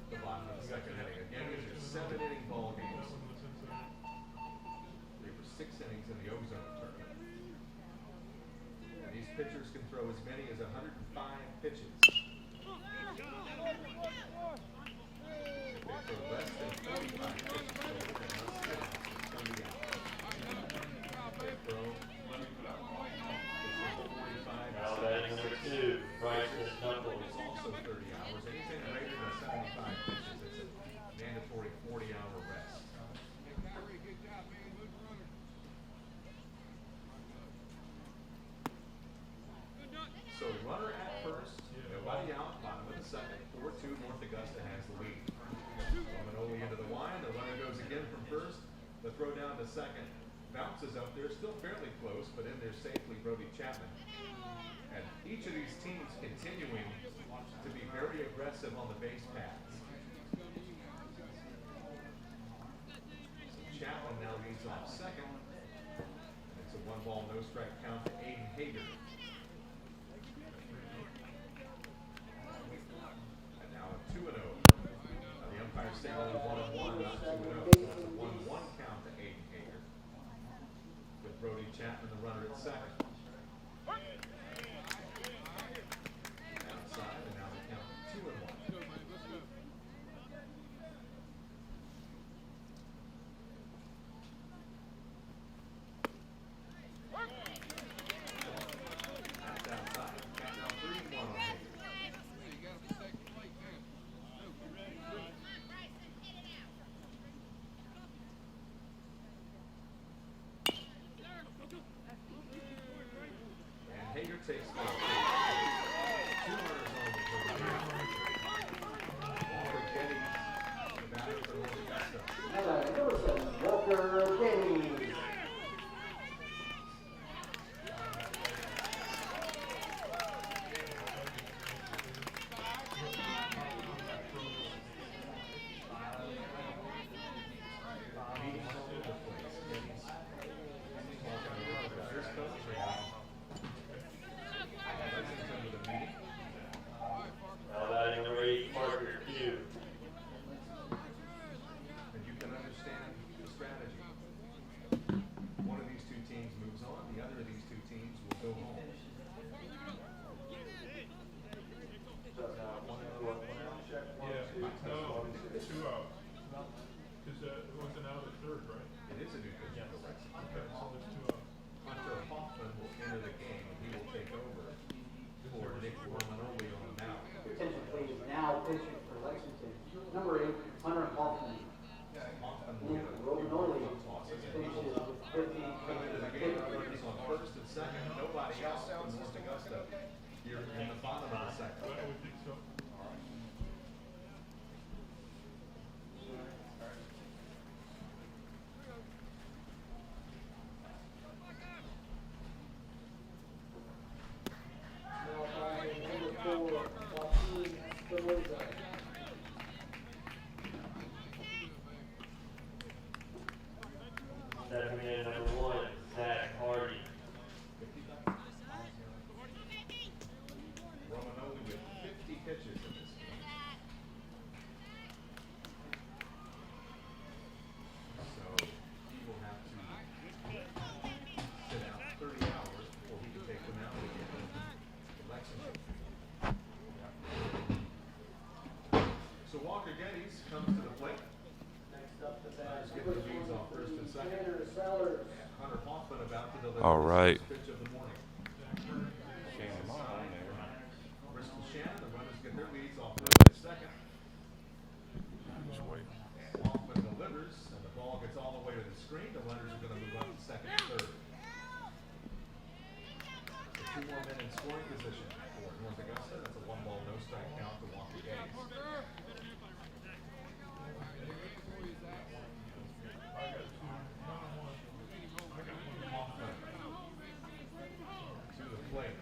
Speaker 3: The bottom of the second inning. Again, these are 7-inning ball games. There were 6 innings in the Ozone tournament. And these pitchers can throw as many as 105 pitches. If they throw less than 45 pitches, they must sit out for 30 hours. If they throw 45
Speaker 6: Now batting number 2, Bryson Knuckles.
Speaker 3: it's also 30 hours. Anything greater than 75 pitches, it's a mandatory 40-hour rest. So runner at first, nobody out, bottom of the second, 4-2, North Augusta has the lead. Romanoli into the line, the runner goes again from first. The throw down to second bounces up there, still fairly close, but in there safely, Brody Chapman. And each of these teams continuing to be very aggressive on the base paths. So Chapman now leads off second. And it's a 1-ball, no strike count to Aiden Hager. And now a 2-0. The umpires say only 1-1, not 2-0. So it's a 1-1 count to Aiden Hager. With Brody Chapman, the runner at second. Outside, and now the count 2-1. That's outside. Count now 3-1 on Hager.
Speaker 10: an out at third, right?
Speaker 3: It is a new pitcher for Lexington. Hunter Hoffman will enter the game, and he will take over for Nick Romanoli on the mound.
Speaker 5: Attention please, now pitching for Lexington, number 8, Hunter Hoffman.
Speaker 3: Hoffman will
Speaker 5: Nick
Speaker 3: get a
Speaker 5: Romanoli
Speaker 3: tosses and
Speaker 5: finishes with 15
Speaker 3: come into the game. Runners on first and second. Nobody else from North Augusta here in the bottom of the second.
Speaker 10: I would think so.
Speaker 5: Now by number 4, Joaquin Espinoza.
Speaker 6: Stepping in at number 1, Zach Hardy.
Speaker 3: Romanoli with 50 pitches in this game. So he will have to sit out 30 hours before he can take the mound again in Lexington. So Walker Geddes comes to the plate.
Speaker 5: Next up the bat,
Speaker 3: Get the leads off first and second.
Speaker 5: Tanner Sellers.
Speaker 3: Hunter Hoffman about to deliver
Speaker 2: All right.
Speaker 3: the first pitch of the morning. Bristol Shannon, the runners get their leads off first and second.
Speaker 2: Just wait.
Speaker 3: Hoffman delivers, and the ball gets all the way to the screen. The runners are going to move up to second and third. So 2 more men in scoring position for North Augusta. That's a 1-ball, no strike count to Walker Geddes. Hoffman to the plate.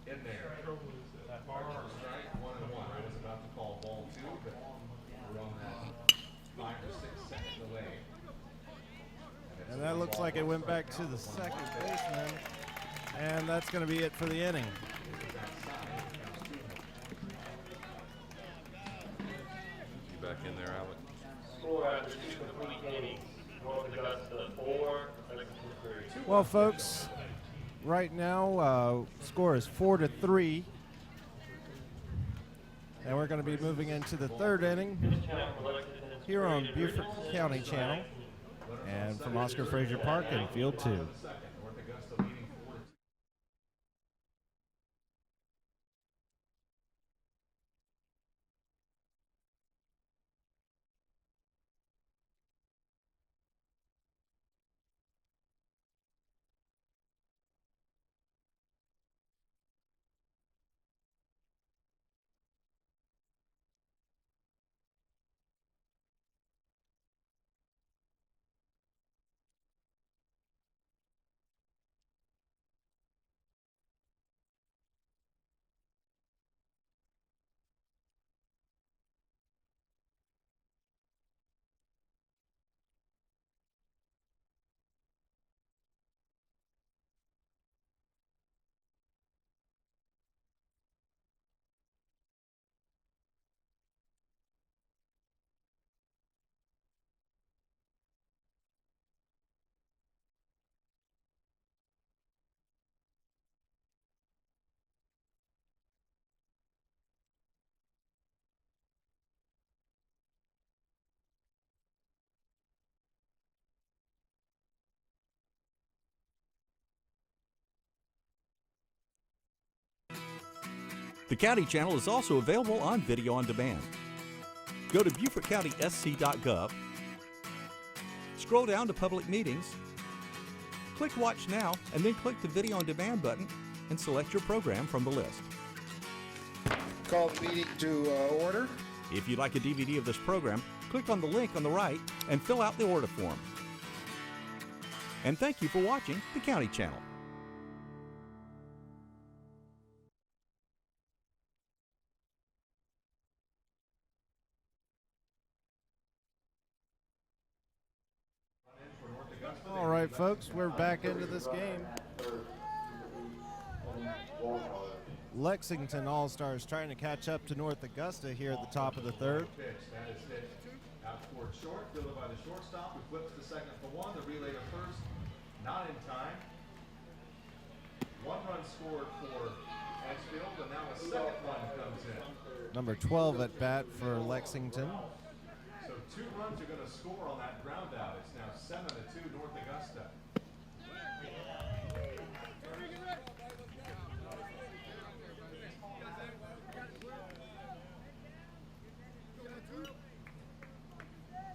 Speaker 3: In there. Partial strike, 1-1. I was about to call ball 2, but we're on that 5 or 6 second delay. it's
Speaker 4: And that looks like it went back to the second baseman. And that's going to be it for the inning.
Speaker 2: You back in there, Alec?
Speaker 6: Score after 2 complete innings. North Augusta 4, Lexington 3.
Speaker 4: Well, folks, right now, score is 4-3. And we're going to be moving into the third inning here on Beaufort County Channel. And from Oscar Frazier Park in Field 2.
Speaker 3: North Augusta leading 4-2.
Speaker 8: The County Channel is also available on video on demand. Go to BeaufortCountySC.gov, scroll down to Public Meetings, click Watch Now, and then click the Video on Demand button and select your program from the list.
Speaker 9: Call the meeting to order.
Speaker 8: If you'd like a DVD of this program, click on the link on the right and fill out the order form. And thank you for watching the County Channel.
Speaker 4: All right, folks, we're back into this game. Lexington All-Stars trying to catch up to North Augusta here at the top of the third.
Speaker 3: Pitch that is hit out toward short, fielded by the shortstop, who flips to second for 1. The relay to first, not in time. 1 run scored for Edgefield, and now a second run comes in.
Speaker 4: Number 12 at bat for Lexington.
Speaker 3: 2 runs are going to score on that ground out. It's now 7-2 North Augusta.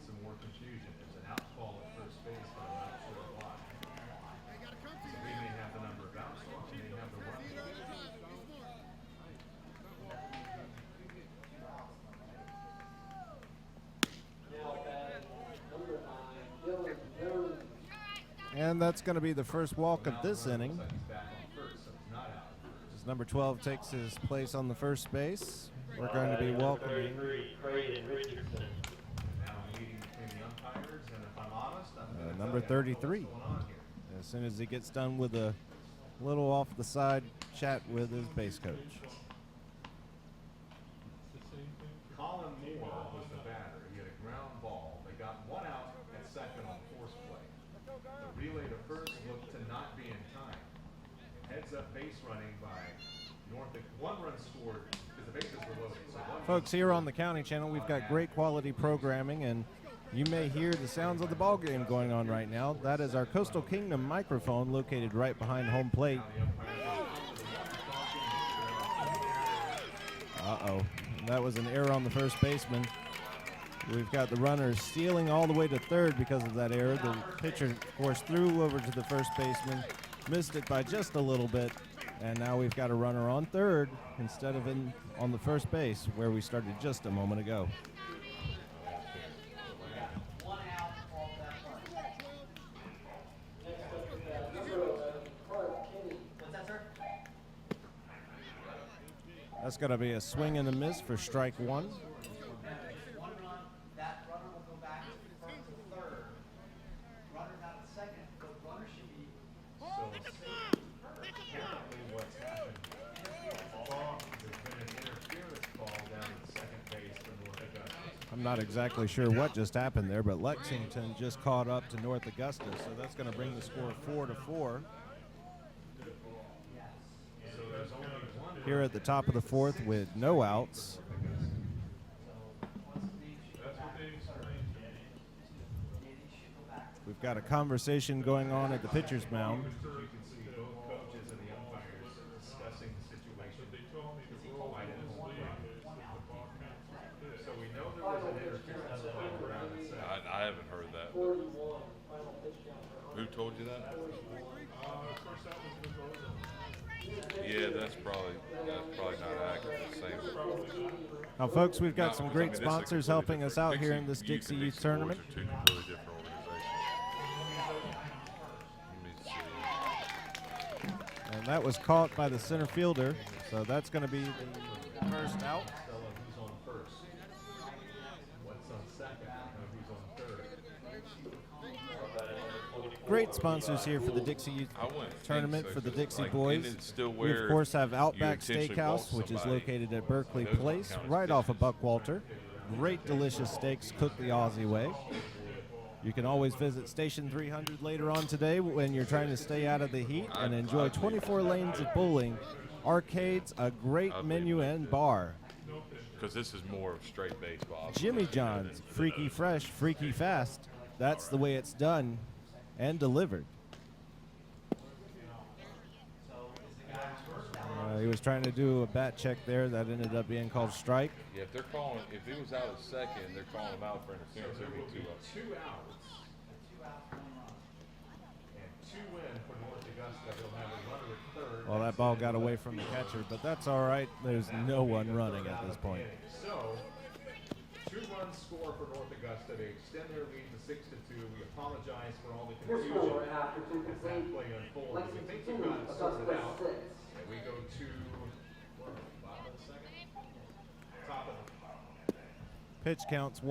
Speaker 3: Some more confusion. There's an out call at first base, but I'm not sure why. So we may have the number of outs wrong. We may have the run.
Speaker 4: And that's going to be the first walk of this inning, as number 12 takes his place on the first base. We're going to be welcoming number 33 as soon as he gets done with a little off the side chat with his base coach.
Speaker 3: Colin Moore was the batter. He had a ground ball. They got 1 out at second on force play. The relay to first looked to not be in time. Heads up base running by North. 1 run scored because the bases were loaded. So
Speaker 4: Folks, here on the County Channel, we've got great quality programming, and you may hear the sounds of the ball game going on right now. That is our Coastal Kingdom microphone located right behind home plate. Uh-oh. That was an error on the first baseman. We've got the runners stealing all the way to third because of that error. The pitcher, of course, threw over to the first baseman, missed it by just a little bit, and now we've got a runner on third instead of on the first base where we started just a moment ago. That's going to be a swing and a miss for strike 1.
Speaker 5: That runner will go back to third. Runner's out at second. The runner should be.
Speaker 3: apparently what's happened. There's been an interference call down at second base for North Augusta.
Speaker 4: I'm not exactly sure what just happened there, but Lexington just caught up to North Augusta, so that's going to bring the score 4-4. Here at the top of the fourth with no outs. We've got a conversation going on at the pitcher's mound.
Speaker 3: You can see both coaches and the umpires discussing the situation. So we know there was an interference call around the second.
Speaker 2: I haven't heard that. Who told you that? Yeah, that's probably not accurate. Same.
Speaker 4: Now, folks, we've got some great sponsors helping us out here in this Dixie Youth Tournament.
Speaker 2: Really different organizations.
Speaker 4: And that was caught by the center fielder, so that's going to be the first out.
Speaker 3: Who's on first? What's on second? Who's on third?
Speaker 4: Great sponsors here for the Dixie Youth Tournament for the Dixie Boys. We, of course, have Outback Steakhouse, which is located at Berkeley Place, right off of Buckwalter. Great, delicious steaks cooked the Aussie way. You can always visit Station 300 later on today when you're trying to stay out of the heat and enjoy 24 lanes of bowling, arcades, a great menu, and bar.
Speaker 2: Because this is more of straight baseball.
Speaker 4: Jimmy John's, freaky fresh, freaky fast. That's the way it's done and delivered. He was trying to do a bat check there. That ended up being called strike.
Speaker 2: Yeah, if he was out at second, they're calling him out for interference. There would be 2 outs.
Speaker 3: 2 outs. And 2 in for North Augusta. They'll have a runner at third.
Speaker 4: Well, that ball got away from the catcher, but that's all right. There's no one running at this point.
Speaker 3: So, 2 runs score for North Augusta. They extend their lead to 6-2. We apologize for all the confusion
Speaker 5: After 2
Speaker 3: as that
Speaker 5: complete.
Speaker 3: play unfolded. We think
Speaker 5: Lexington
Speaker 3: we got it
Speaker 5: 2,
Speaker 3: sorted
Speaker 5: Augusta
Speaker 3: out.
Speaker 5: 6.
Speaker 3: And we go to bottom of the second? Top of the
Speaker 4: Pitch counts 2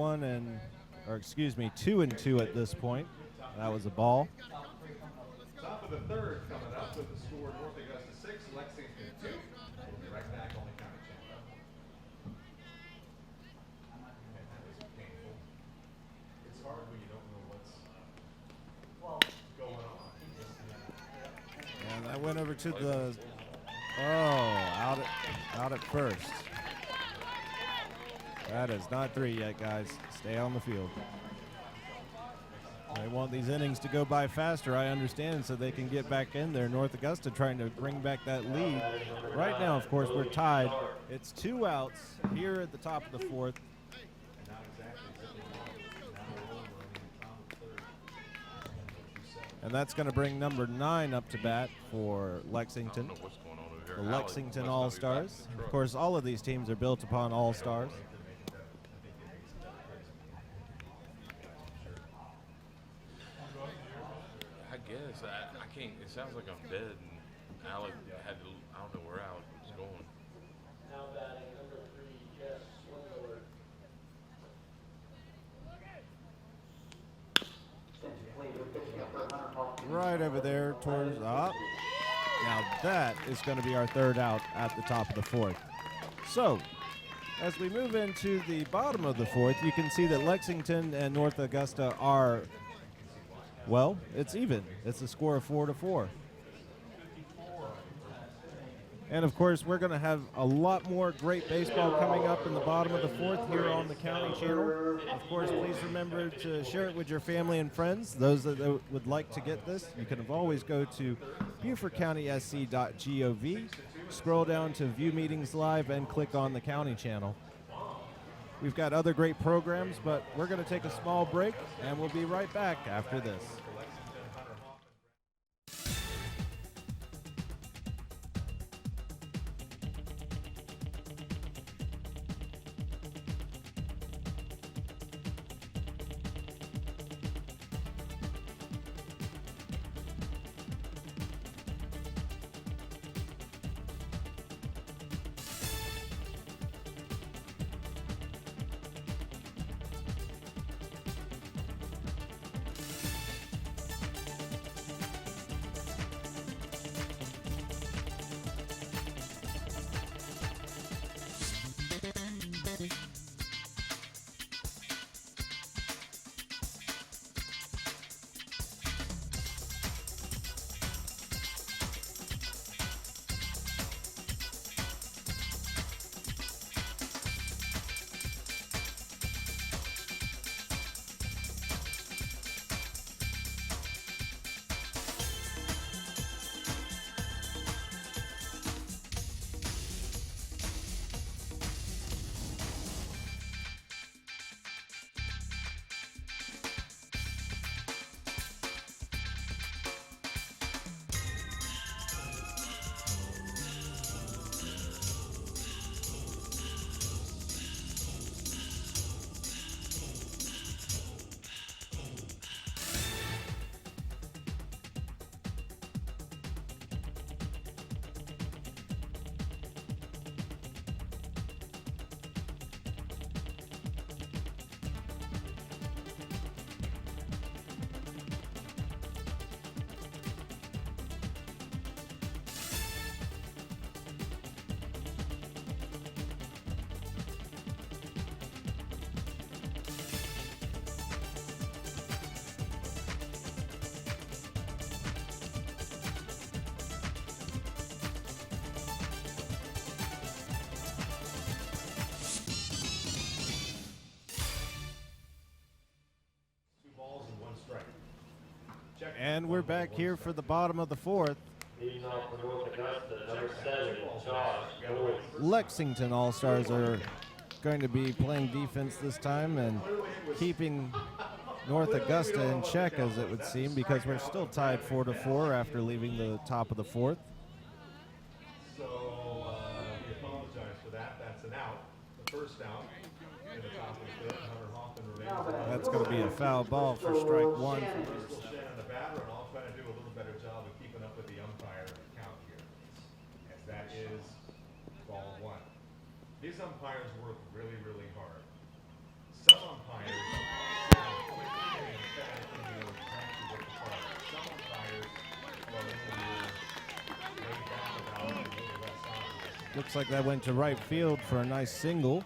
Speaker 4: and 2 at this point. That was a ball.
Speaker 3: top of the third coming up with the score North Augusta 6, Lexington 2. We'll be right back on the County Channel. And that was painful. It's hard when you don't know what's going on.
Speaker 4: And that went over to the out at first. That is not 3 yet, guys. Stay on the field. They want these innings to go by faster, I understand, so they can get back in there. North Augusta trying to bring back that lead. Right now, of course, we're tied. It's 2 outs here at the top of the 4th. And that's going to bring number 9 up to bat for Lexington. The Lexington All-Stars. Of course, all of these teams are built upon All-Stars.
Speaker 2: I guess. I can't. It sounds like I'm dead. And Alec had to. I don't know where Alec was going.
Speaker 6: Now batting number 3, Jess Swindler.
Speaker 4: Right over there towards up. Now that is going to be our 3rd out at the top of the 4th. So, as we move into the bottom of the 4th, you can see that Lexington and North Augusta are, well, it's even. It's a score of 4-4. And of course, we're going to have a lot more great baseball coming up in the bottom of the 4th here on the County Channel. Of course, please remember to share it with your family and friends. Those that would like to get this, you can always go to BeaufortCountySC.gov, scroll down to View Meetings Live, and click on the County Channel. We've got other great programs, but we're going to take a small break, and we'll be right back after this. And we're back here for the bottom of the 4th.
Speaker 6: Leading off for North Augusta, number 7, Josh Boyd.
Speaker 4: Lexington All-Stars are going to be playing defense this time and keeping North Augusta in check, as it would seem, because we're still tied 4-4 after leaving the top of the 4th.
Speaker 3: So we apologize for that. That's an out. The first out in the top of the 5th. Hunter Hoffman remains.
Speaker 4: That's going to be a foul ball for strike 1.
Speaker 3: The batter, and I'll try to do a little better job of keeping up with the umpire count here, as that is ball 1. These umpires work really, really hard. Some umpires Some umpires are laid back about it, a little less obvious.
Speaker 4: Looks like that went to right field for a nice single.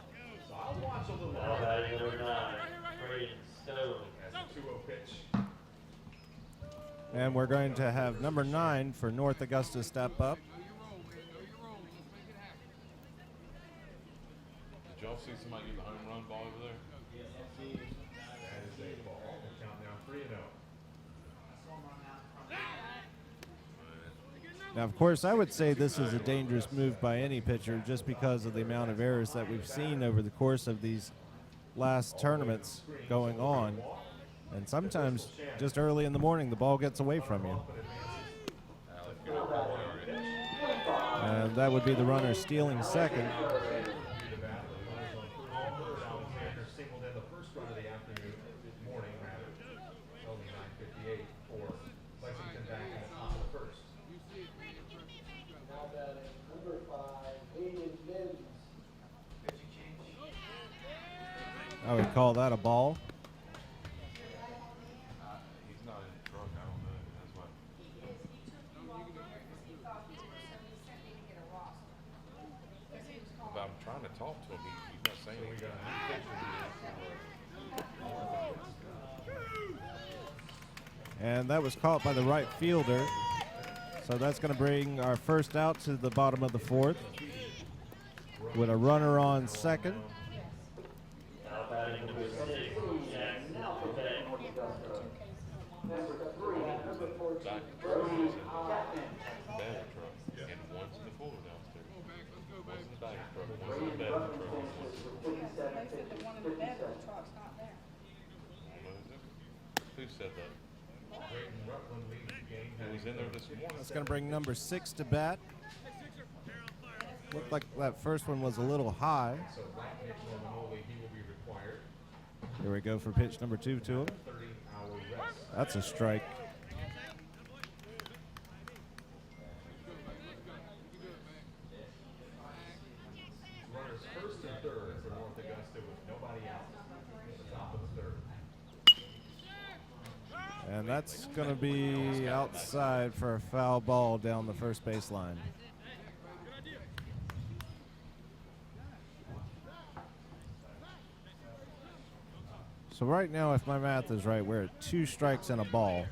Speaker 3: So I'll watch a little bit.
Speaker 6: Now batting number 9, Braden Stone.
Speaker 3: As a 2-0 pitch.
Speaker 4: And we're going to have number 9 for North Augusta step up.
Speaker 2: y'all see somebody get the home run ball over there?
Speaker 3: That is a ball. The count now 3-0.
Speaker 4: Now, of course, I would say this is a dangerous move by any pitcher just because of the amount of errors that we've seen over the course of these last tournaments going on. And sometimes just early in the morning, the ball gets away from you. And that would be the runner stealing second.
Speaker 3: Singled in the first run of the afternoon, morning rather. Only 9:58 for Lexington back in the top of the first.
Speaker 5: Now batting number 5, Hayden Mims.
Speaker 4: I would call that a ball.
Speaker 2: He's not in the truck. I don't know. That's why. But I'm trying to talk to him. He's not saying anything.
Speaker 4: And that was caught by the right fielder. So that's going to bring our first out to the bottom of the fourth with a runner on second.
Speaker 6: Now batting number 6, Jackson Quebec.
Speaker 5: Number 3, number 14,
Speaker 2: Back
Speaker 5: Brody Hoffman.
Speaker 2: batting truck. And one's in the cooler downstairs. One's in the back truck. One's in the batting truck. Who said that?
Speaker 3: Drayton Rutland leads the game.
Speaker 2: He was in there this morning.
Speaker 4: That's going to bring number 6 to bat. Looked like that first one was a little high.
Speaker 3: So right pitch normally he will be required.
Speaker 4: Here we go for pitch number 2 to him.
Speaker 3: 30-hour rest.
Speaker 4: That's a strike.
Speaker 3: Runners first and third for North Augusta with nobody out at the top of the third.
Speaker 4: And that's going to be outside for a foul ball down the first baseline. So right now, if my math is right, we're at 2 strikes and a ball.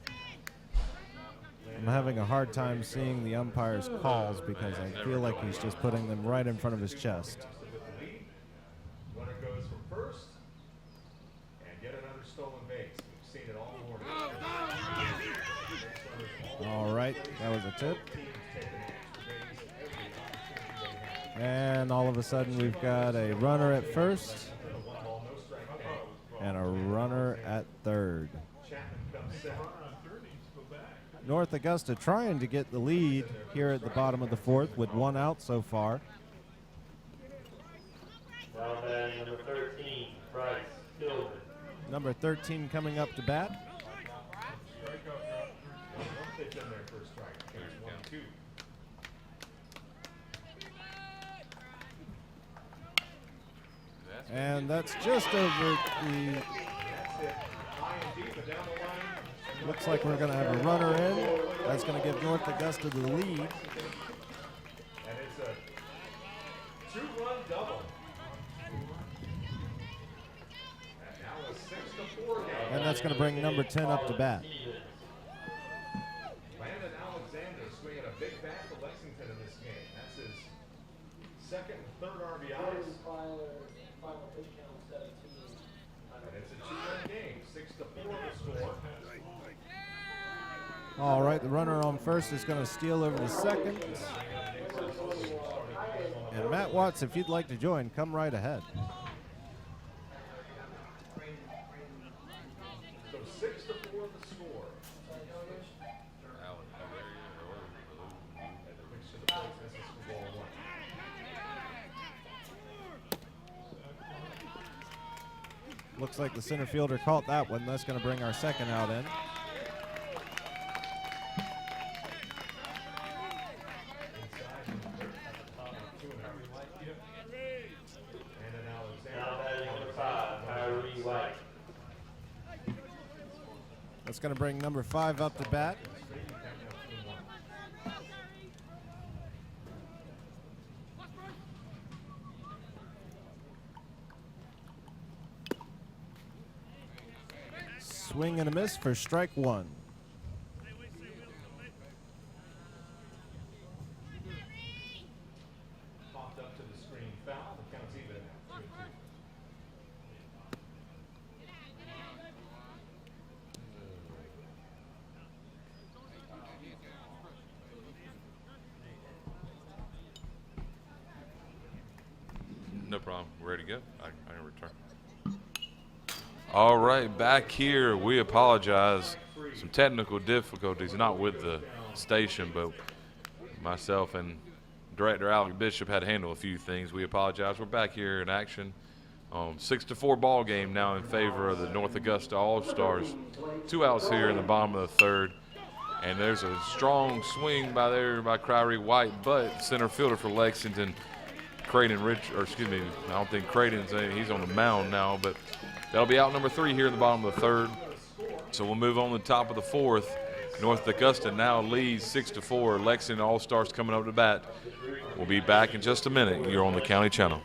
Speaker 4: I'm having a hard time seeing the umpire's calls because I feel like he's just putting them right in front of his chest.
Speaker 3: Runner goes from first and get another stolen base. We've seen it all morning.
Speaker 4: All right, that was a tip. And all of a sudden, we've got a runner at first and a runner at third. North Augusta trying to get the lead here at the bottom of the fourth with 1 out so far.
Speaker 6: Now batting number 13, Bryce Gilbert.
Speaker 4: Number 13 coming up to bat.
Speaker 3: Pitch in there for a strike. There's 1-2.
Speaker 4: And that's just over the... Looks like we're going to have a runner in. That's going to give North Augusta the lead.
Speaker 3: And it's a 2-run double. And now a 6-4 game.
Speaker 4: And that's going to bring number 10 up to bat.
Speaker 3: Landon Alexander swinging a big bat for Lexington in this game. That's his second and third RBIs.
Speaker 5: Final pitch count 17.
Speaker 3: And it's a 2-run game. 6-4 the score.
Speaker 4: All right, the runner on first is going to steal over to second. And Matt Watts, if you'd like to join, come right ahead.
Speaker 3: So 6-4 the score. Pitch to the plate. This is for ball 1.
Speaker 4: Looks like the center fielder caught that one. That's going to bring our second out in.
Speaker 6: Now batting number 5, Tyree White.
Speaker 4: That's going to bring number 5 up to bat. Swing and a miss for strike 1.
Speaker 3: Popped up to the screen foul. The count's even at 2-2.
Speaker 2: No problem. We're ready to go. I can return. All right, back here. We apologize. Some technical difficulties, not with the station, but myself and Director Alec Bishop had to handle a few things. We apologize. We're back here in action. 6-4 ball game now in favor of the North Augusta All-Stars. 2 outs here in the bottom of the third. And there's a strong swing by Kyrie White, but center fielder for Lexington, I don't think Creighton's he's on the mound now, but that'll be out number 3 here in the bottom of the third. So we'll move on to the top of the fourth. North Augusta now leads 6-4. Lexington All-Stars coming up to bat. We'll be back in just a minute. You're on the County Channel.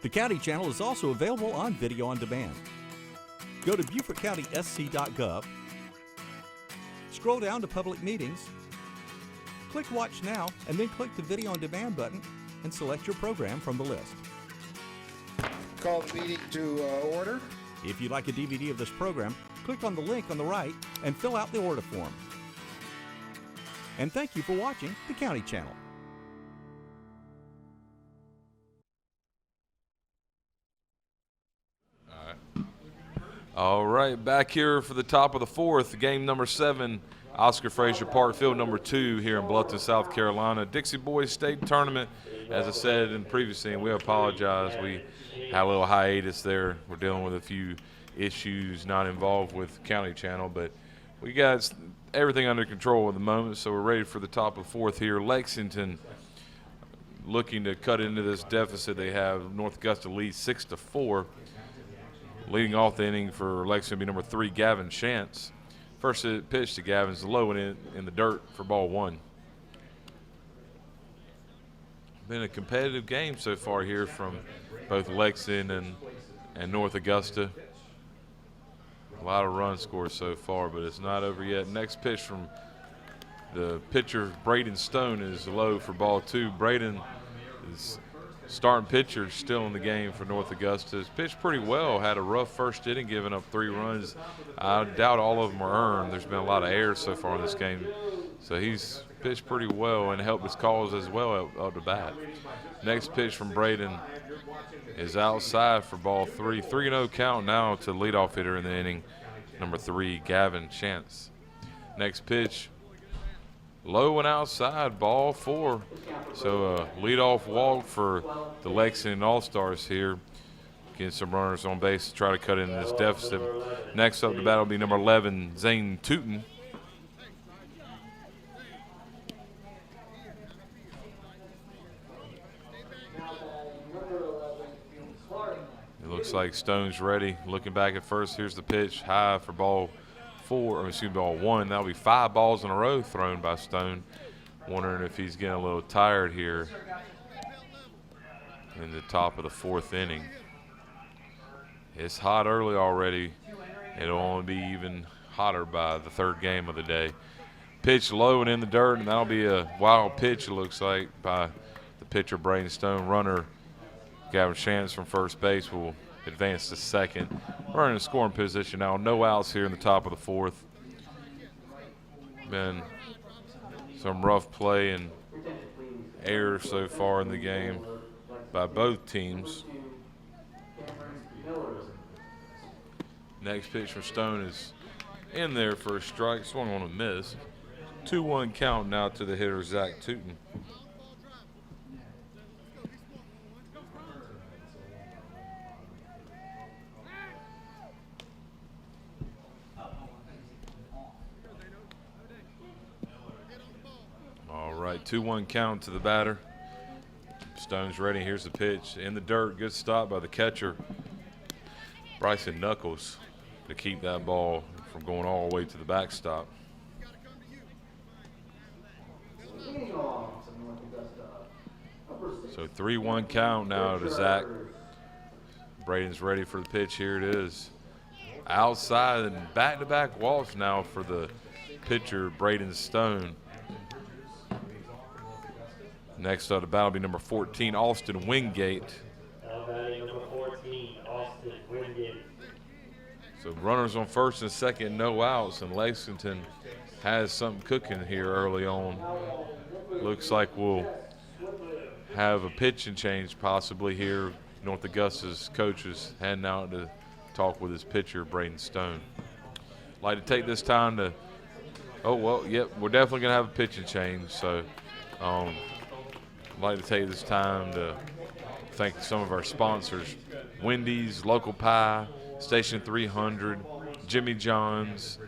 Speaker 8: The County Channel is also available on video on demand. Go to BeaufortCountySC.gov, scroll down to Public Meetings, click Watch Now, and then click the Video on Demand button and select your program from the list.
Speaker 9: Call the meeting to order.
Speaker 8: If you'd like a DVD of this program, click on the link on the right and fill out the order form. And thank you for watching the County Channel.
Speaker 2: All right, back here for the top of the fourth, game number 7, Oscar Frazier Park, field number 2 here in Bluffton, South Carolina. Dixie Boys State Tournament, as I said in the previous scene, we apologize. We had a little hiatus there. We're dealing with a few issues not involved with County Channel, but we got everything under control at the moment, so we're ready for the top of the fourth here. Lexington looking to cut into this deficit they have. North Augusta leads 6-4. Leading off the inning for Lexington will be number 3, Gavin Shantz. First pitch to Gavin's low and in the dirt for ball 1. Been a competitive game so far here from both Lexington and North Augusta. A lot of runs scored so far, but it's not over yet. Next pitch from the pitcher, Braden Stone, is low for ball 2. Braden is starting pitcher, still in the game for North Augusta. He's pitched pretty well, had a rough first inning, giving up 3 runs. I doubt all of them are earned. There's been a lot of errors so far in this game. So he's pitched pretty well and helped his cause as well up to bat. Next pitch from Braden is outside for ball 3. 3-0 count now to leadoff hitter in the inning, number 3, Gavin Shantz. Next pitch, low and outside, ball 4. So leadoff walk for the Lexington All-Stars here. Getting some runners on base to try to cut into this deficit. Next up to bat will be number 11, Zane Tootin. It looks like Stone's ready. Looking back at first, here's the pitch, high for ball 1. That'll be 5 balls in a row thrown by Stone. Wondering if he's getting a little tired here in the top of the 4th inning. It's hot early already. It'll only be even hotter by the 3rd game of the day. Pitch low and in the dirt, and that'll be a wild pitch, it looks like, by the pitcher, Braden Stone. Runner, Gavin Shantz from first base, will advance to second. We're in a scoring position now. No outs here in the top of the 4th. Been some rough play and errors so far in the game by both teams. Next pitch from Stone is in there for a strike. Swung on a miss. 2-1 count now to the hitter, Zach Tootin. All right, 2-1 count to the batter. Stone's ready. Here's the pitch. In the dirt. Good stop by the catcher, Bryson Knuckles, to keep that ball from going all the way to the backstop. So 3-1 count now to Zach. Braden's ready for the pitch. Here it is. Outside and back-to-back walks now for the pitcher, Braden Stone. Next up, the battle will be number 14, Austin Wingate.
Speaker 6: Number 14, Austin Wingate.
Speaker 2: So runners on first and second, no outs, and Lexington has something cooking here early on. Looks like we'll have a pitching change possibly here. North Augusta's coach is heading out to talk with his pitcher, Braden Stone. Like to take this time to, we're definitely going to have a pitching change. So I'd like to take this time to thank some of our sponsors, Wendy's, Local Pie, Station 300, Jimmy John's.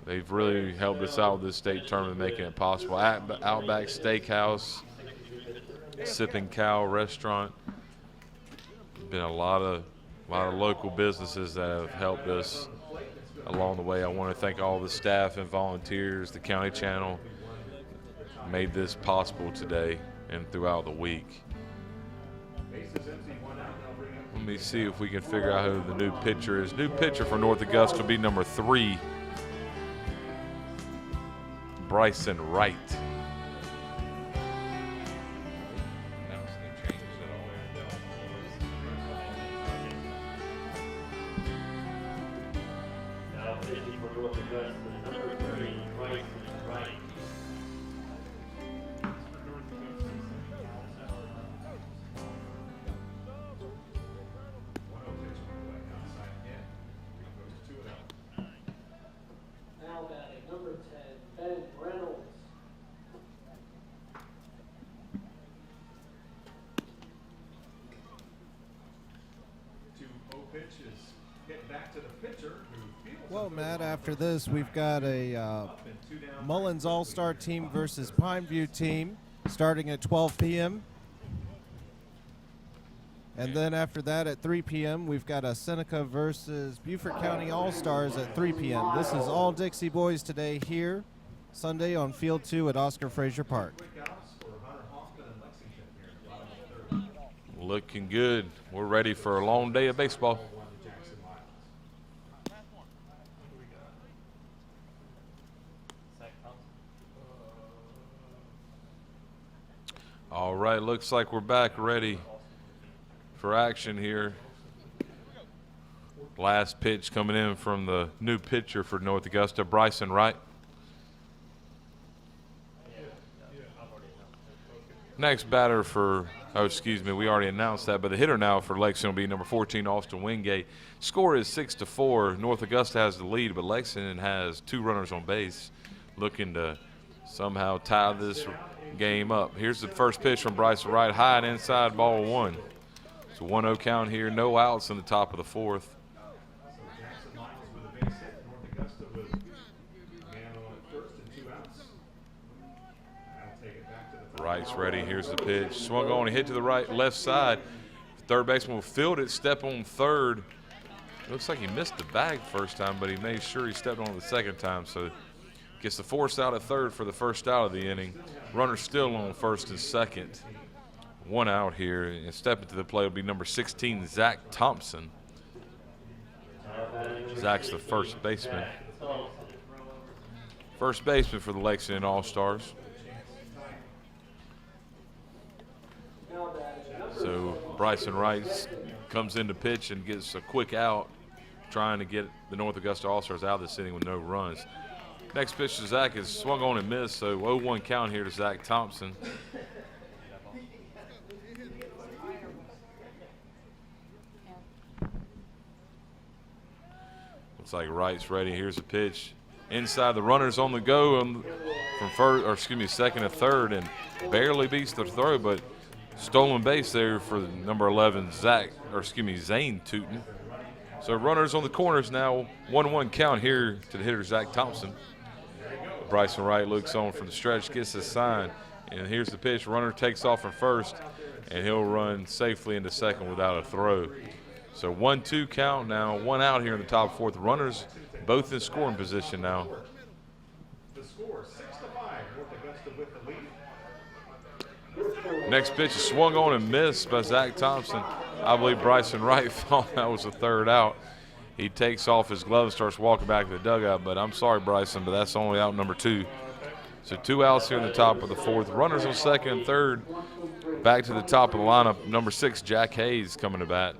Speaker 2: They've really helped us out with this state tournament, making it possible. Outback Steakhouse, Sipping Cow Restaurant. Been a lot of local businesses that have helped us along the way. I want to thank all the staff and volunteers. The County Channel made this possible today and throughout the week. Let me see if we can figure out who the new pitcher is. New pitcher for North Augusta will be number 3, Bryson Wright.
Speaker 6: Now pitching for North Augusta, number 3, Bryson Wright.
Speaker 5: Now batting number 10, Ben Reynolds.
Speaker 3: 2-0 pitch is hit back to the pitcher who feels.
Speaker 4: Well, Matt, after this, we've got a Mullins All-Star team versus Pineview team starting at 12 p.m. And then after that at 3 p.m., we've got a Seneca versus Beaufort County All-Stars at 3 p.m. This is all Dixie boys today here, Sunday on Field 2 at Oscar Frazier Park.
Speaker 2: Looking good. We're ready for a long day of baseball. All right, looks like we're back ready for action here. Last pitch coming in from the new pitcher for North Augusta, Bryson Wright. Next batter for, we already announced that, but the hitter now for Lexington will be number 14, Austin Wingate. Score is 6-4. North Augusta has the lead, but Lexington has 2 runners on base, looking to somehow tie this game up. Here's the first pitch from Bryson Wright, high and inside, ball 1. It's a 1-0 count here, no outs in the top of the 4th. Wright's ready. Here's the pitch. Swung on, hit to the left side. Third baseman will field it, step on third. Looks like he missed the bag first time, but he made sure he stepped on it the second time. So gets the force out at third for the first out of the inning. Runner still on first and second. 1 out here, and stepping to the plate will be number 16, Zach Thompson. Zach's the first baseman. First baseman for the Lexington All-Stars. So Bryson Wright comes in to pitch and gets a quick out, trying to get the North Augusta All-Stars out of this inning with no runs. Next pitch to Zach is swung on and missed, so 0-1 count here to Zach Thompson. Looks like Wright's ready. Here's a pitch. Inside, the runner's on the go from second to third, and barely beats the throw, but stolen base there for number 11, Zane Tootin. So runners on the corners now, 1-1 count here to the hitter, Zach Thompson. Bryson Wright looks on from the stretch, gets his sign, and here's the pitch. Runner takes off from first. and he'll run safely into second without a throw. So 1-2 count now, one out here in the top fourth. Runners both in scoring position now.
Speaker 3: The score 6-5, North Augusta with the lead.
Speaker 2: Next pitch is swung on and missed by Zach Thompson. I believe Bryson Wright thought that was the third out. He takes off his glove and starts walking back to the dugout, but I'm sorry, Bryson, but that's only out number 2. So 2 outs here in the top of the fourth. Runners on second and third. Back to the top of the lineup, number 6, Jack Hayes coming to bat.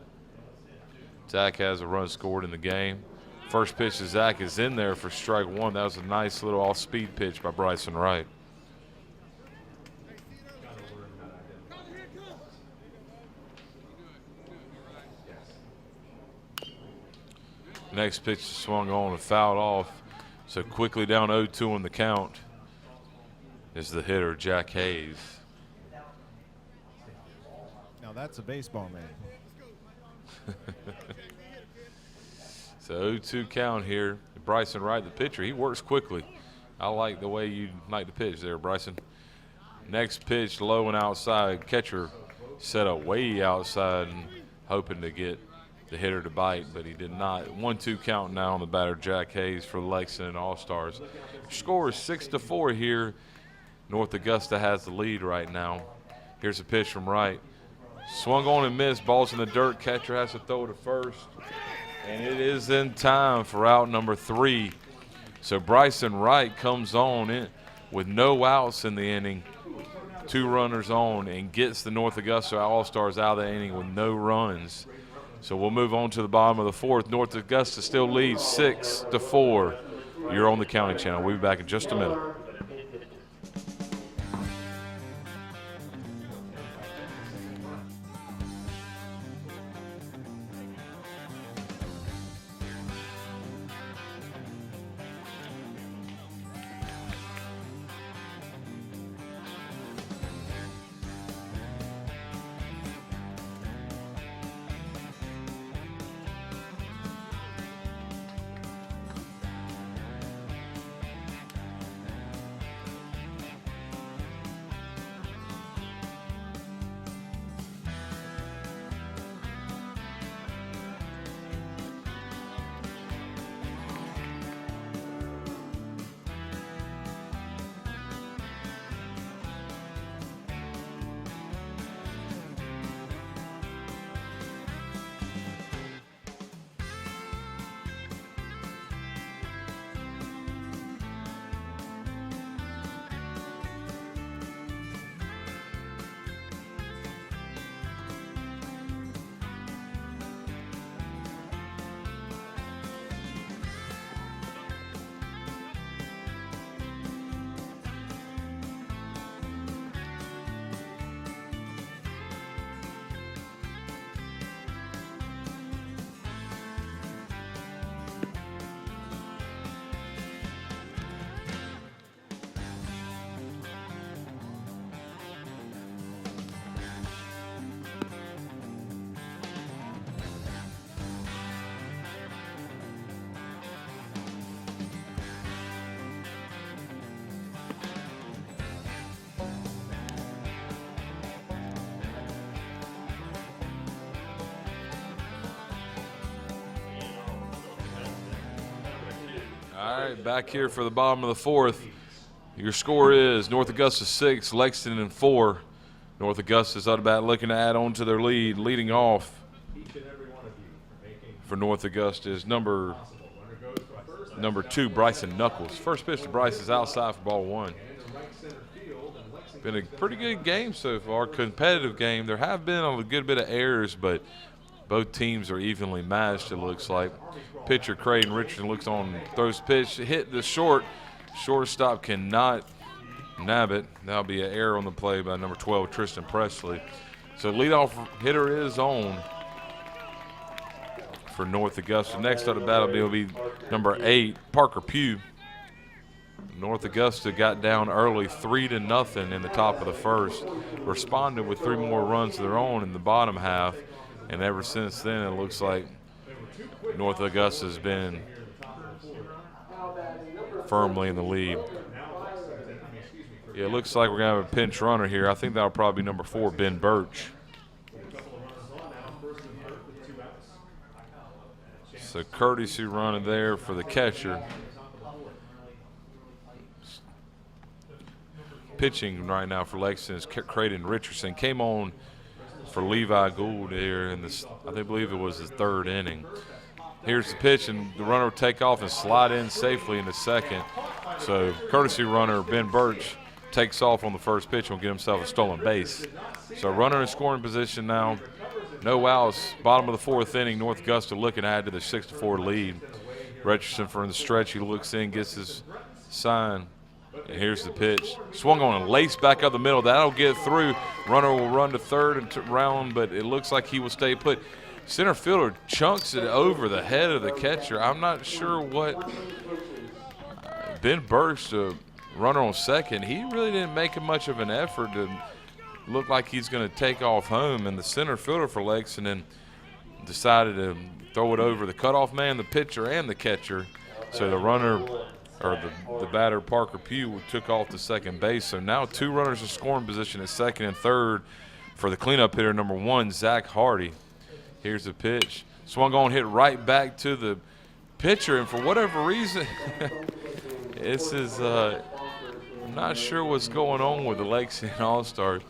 Speaker 2: Zach has a run scored in the game. First pitch to Zach is in there for strike 1. That was a nice little off-speed pitch by Bryson Wright. Next pitch is swung on and fouled off. So quickly down 0-2 on the count is the hitter, Jack Hayes.
Speaker 4: Now that's a baseball man.
Speaker 2: So 0-2 count here. Bryson Wright, the pitcher, he works quickly. I like the way you like to pitch there, Bryson. Next pitch, low and outside. Catcher set up way outside and hoping to get the hitter to bite, but he did not. 1-2 count now on the batter, Jack Hayes, for the Lexington All-Stars. Score is 6-4 here. North Augusta has the lead right now. Here's a pitch from Wright. Swung on and missed. Ball's in the dirt. Catcher has to throw to first. And it is in time for out number 3. So Bryson Wright comes on in with no outs in the inning. 2 runners on and gets the North Augusta All-Stars out of the inning with no runs. So we'll move on to the bottom of the fourth. North Augusta still leads 6-4. You're on the County Channel. We'll be back in just a minute. All right, back here for the bottom of the fourth. Your score is North Augusta 6, Lexington 4. North Augusta's out of bat looking to add on to their lead. Leading off for North Augusta is number 2, Bryson Knuckles. First pitch to Bryce is outside for ball 1. Been a pretty good game so far, competitive game. There have been a good bit of errors, but both teams are evenly matched, it looks like. Pitcher Creighton Richardson looks on, throws pitch, hit the shortstop cannot nab it. That'll be an error on the play by number 12, Tristan Presley. So leadoff hitter is on for North Augusta. Next up the battle will be number 8, Parker Pugh. North Augusta got down early 3-0 in the top of the first, responded with 3 more runs of their own in the bottom half, and ever since then it looks like North Augusta has been firmly in the lead. Yeah, it looks like we're going to have a pinch runner here. I think that'll probably be number 4, Ben Birch. So courtesy runner there for the catcher. Pitching right now for Lexington is Creighton Richardson. Came on for Levi Gould here in this, I believe it was his 3rd inning. Here's the pitch, and the runner will take off and slide in safely in the second. So courtesy runner Ben Birch takes off on the first pitch and will get himself a stolen base. So runner in scoring position now. No outs. Bottom of the 4th inning. North Augusta looking to add to the 6-4 lead. Richardson for the stretch. He looks in, gets his sign. And here's the pitch. Swung on and laced back up the middle. That'll get through. Runner will run to third and round, but it looks like he will stay put. Center fielder chunks it over the head of the catcher. I'm not sure what Ben Birch, the runner on second, he really didn't make much of an effort to look like he's going to take off home. And the center fielder for Lexington decided to throw it over the cutoff man, the pitcher, and the catcher. So the runner, or the batter, Parker Pugh, took off to second base. So now 2 runners in scoring position at second and third for the cleanup hitter, number 1, Zach Hardy. Here's the pitch. Swung on, hit right back to the pitcher, and for whatever reason, this is I'm not sure what's going on with the Lexington All-Stars.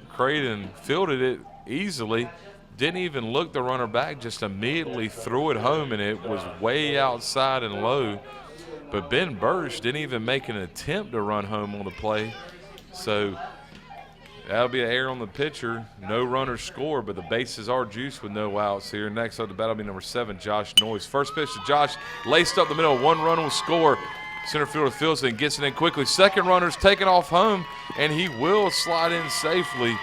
Speaker 2: Creighton fielded it easily, didn't even look the runner back, just immediately threw it home, and it was way outside and low. But Ben Birch didn't even make an attempt to run home on the play. So that'll be an error on the pitcher. No runners score, but the bases are juiced with no outs here. Next up the bat will be number 7, Josh Noyes. First pitch to Josh, laced up the middle. 1 run will score. Center fielder fields it and gets it in quickly. Second runner's taken off home, and he will slide in safely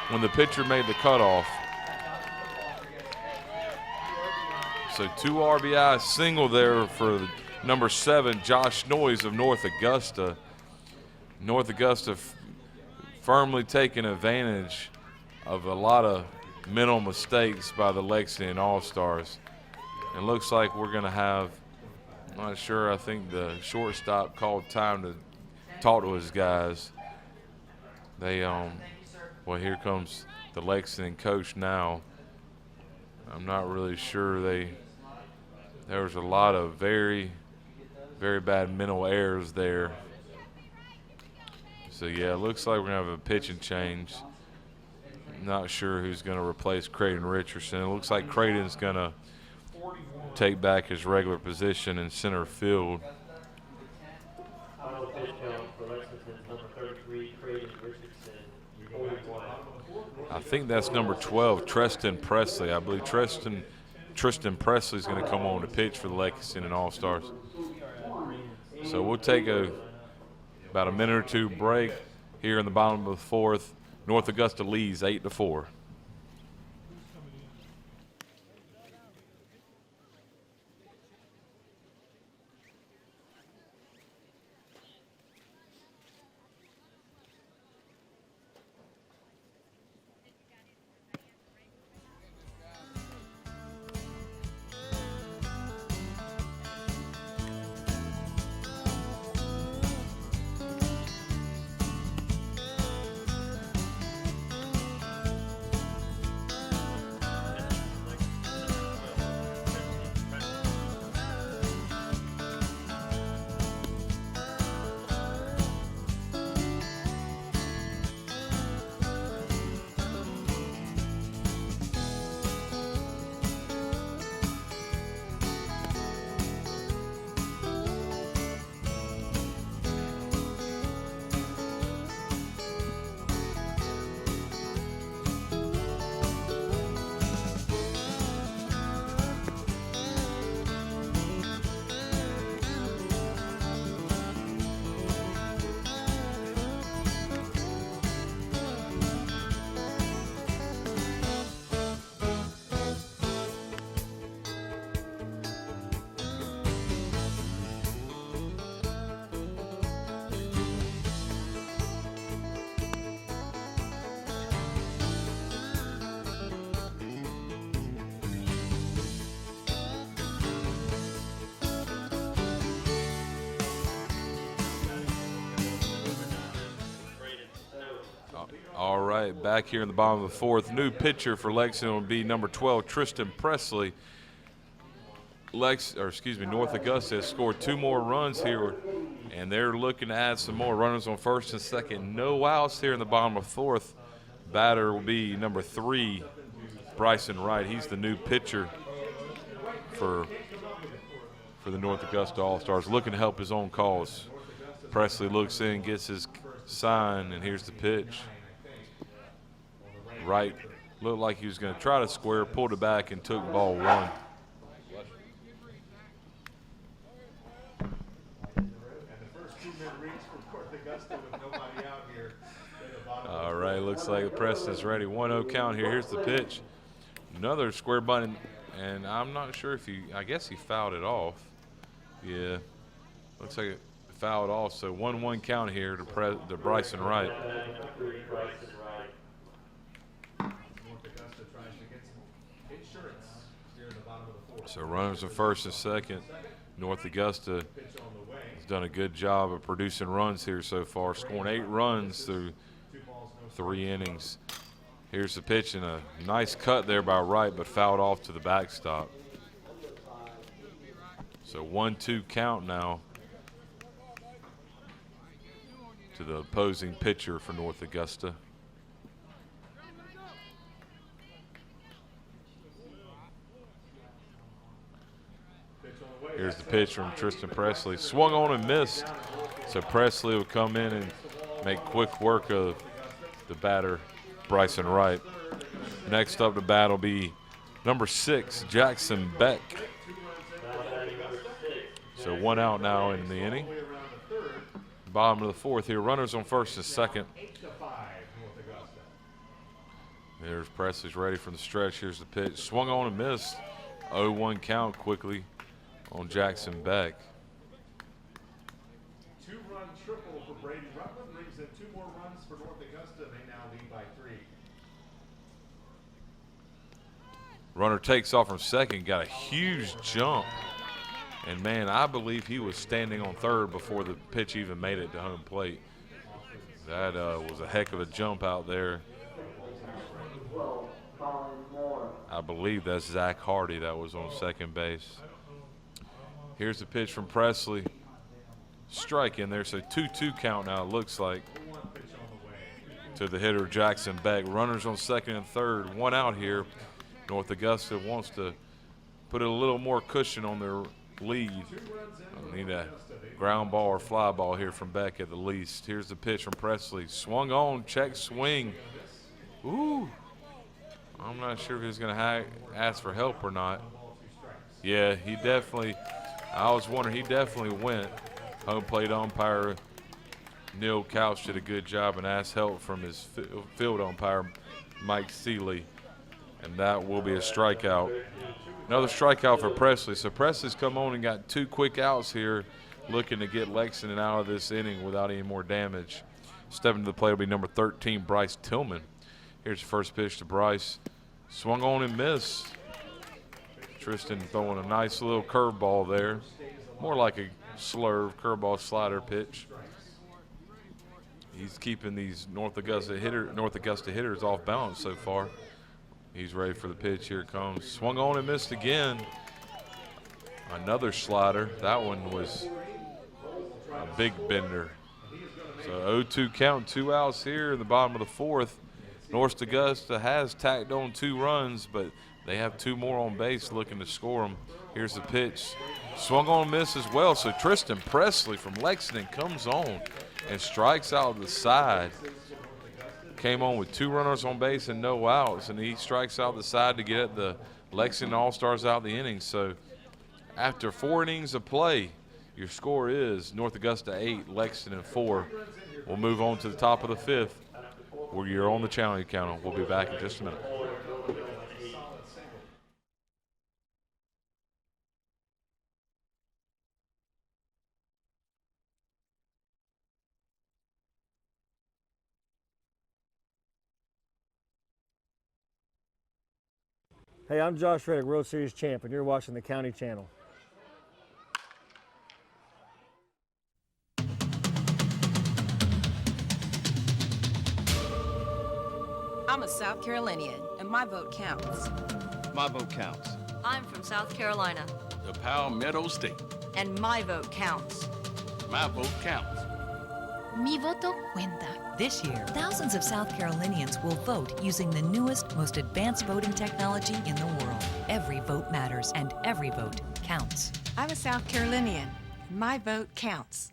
Speaker 2: when the pitcher made the cutoff. So 2 RBI single there for number 7, Josh Noyes of North Augusta. North Augusta firmly taking advantage of a lot of mental mistakes by the Lexington All-Stars. And looks like we're going to have, I'm not sure, I think the shortstop called time to talk to his guys. They, well, here comes the Lexington coach now. I'm not really sure there was a lot of very, very bad mental errors there. So, yeah, it looks like we're going to have a pitching change. Not sure who's going to replace Creighton Richardson. It looks like Creighton's going to take back his regular position in center field.
Speaker 6: Final pitch count for Lexington's number 33, Creighton Richardson, 41.
Speaker 2: I think that's number 12, Tristan Presley. I believe Tristan Presley is going to come on to pitch for the Lexington All-Stars. So we'll take about a minute or 2 break here in the bottom of the 4th. North Augusta leads 8-4. All right, back here in the bottom of the fourth. New pitcher for Lexington will be number 12, Tristan Presley. North Augusta has scored 2 more runs here, and they're looking to add some more runners on first and second. No outs here in the bottom of fourth. Batter will be number 3, Bryson Wright. He's the new pitcher for the North Augusta All-Stars, looking to help his own cause. Presley looks in, gets his sign, and here's the pitch. Wright looked like he was going to try to square, pulled it back, and took ball 1. All right, looks like the press is ready. 1-0 count here. Here's the pitch. Another square bunt, and I'm not sure if I guess he fouled it off. Yeah, looks like it fouled off. So 1-1 count here to Bryson Wright. So runners at first and second. North Augusta has done a good job of producing runs here so far, scoring 8 runs through 3 innings. Here's the pitch, and a nice cut there by Wright, but fouled off to the backstop. So 1-2 count now to the opposing pitcher for North Augusta. Here's the pitch from Tristan Presley. Swung on and missed. So Presley will come in and make quick work of the batter, Bryson Wright. Next up to bat will be number 6, Jackson Beck. So 1 out now in the inning. Bottom of the fourth here. Runners on first and second. There's Presley's ready for the stretch. Here's the pitch. Swung on and missed. 0-1 count quickly on Jackson Beck.
Speaker 3: 2-run triple for Brady Rutland brings in 2 more runs for North Augusta. They now lead by 3.
Speaker 2: Runner takes off from second, got a huge jump. And, man, I believe he was standing on third before the pitch even made it to home plate. That was a heck of a jump out there. I believe that's Zach Hardy that was on second base. Here's the pitch from Presley. Strike in there, so 2-2 count now, it looks like, to the hitter Jackson Beck. Runners on second and third, 1 out here. North Augusta wants to put a little more cushion on their lead. Need a ground ball or fly ball here from Beck at the least. Here's the pitch from Presley. Swung on, check swing. Ooh. I'm not sure if he's going to ask for help or not. Yeah, he definitely, I was wondering, he definitely went. Home plate umpire Neil Couch did a good job and asked help from his field umpire, Mike Seeley. And that will be a strikeout. Another strikeout for Presley. So Presley's come on and got 2 quick outs here, looking to get Lexington out of this inning without any more damage. Stepping to the plate will be number 13, Bryce Tillman. Here's the first pitch to Bryce. Swung on and missed. Tristan throwing a nice little curveball there. More like a slurve, curveball slider pitch. He's keeping these North Augusta hitters off balance so far. He's ready for the pitch. Here it comes. Swung on and missed again. Another slider. That one was a big bender. So 0-2 count, 2 outs here in the bottom of the fourth. North Augusta has tacked on 2 runs, but they have 2 more on base looking to score them. Here's the pitch. Swung on and missed as well. So Tristan Presley from Lexington comes on and strikes out the side. Came on with 2 runners on base and no outs, and he strikes out the side to get the Lexington All-Stars out the inning. So after 4 innings of play, your score is North Augusta 8, Lexington 4. We'll move on to the top of the 5th, where you're on the channel channel. We'll be back in just a minute.
Speaker 7: Hey, I'm Josh Reddick, World Series champ, and you're watching the County Channel.
Speaker 11: South Carolinian, and my vote counts.
Speaker 12: My vote counts.
Speaker 13: I'm from South Carolina.
Speaker 14: The Palmetto State.
Speaker 11: And my vote counts.
Speaker 14: My vote counts.
Speaker 15: Mi voto cuenta. This year, thousands of South Carolinians will vote using the newest, most advanced voting technology in the world. Every vote matters, and every vote counts.
Speaker 11: I'm a South Carolinian. My vote counts.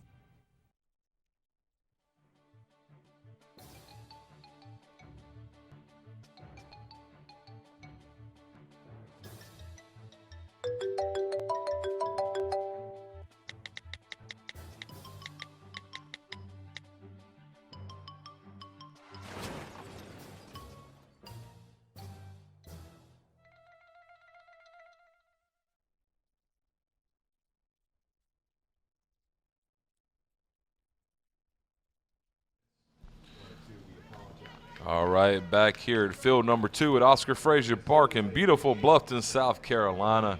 Speaker 2: All right, back here at field number 2 at Oscar Frazier Park in beautiful Bluffton, South Carolina.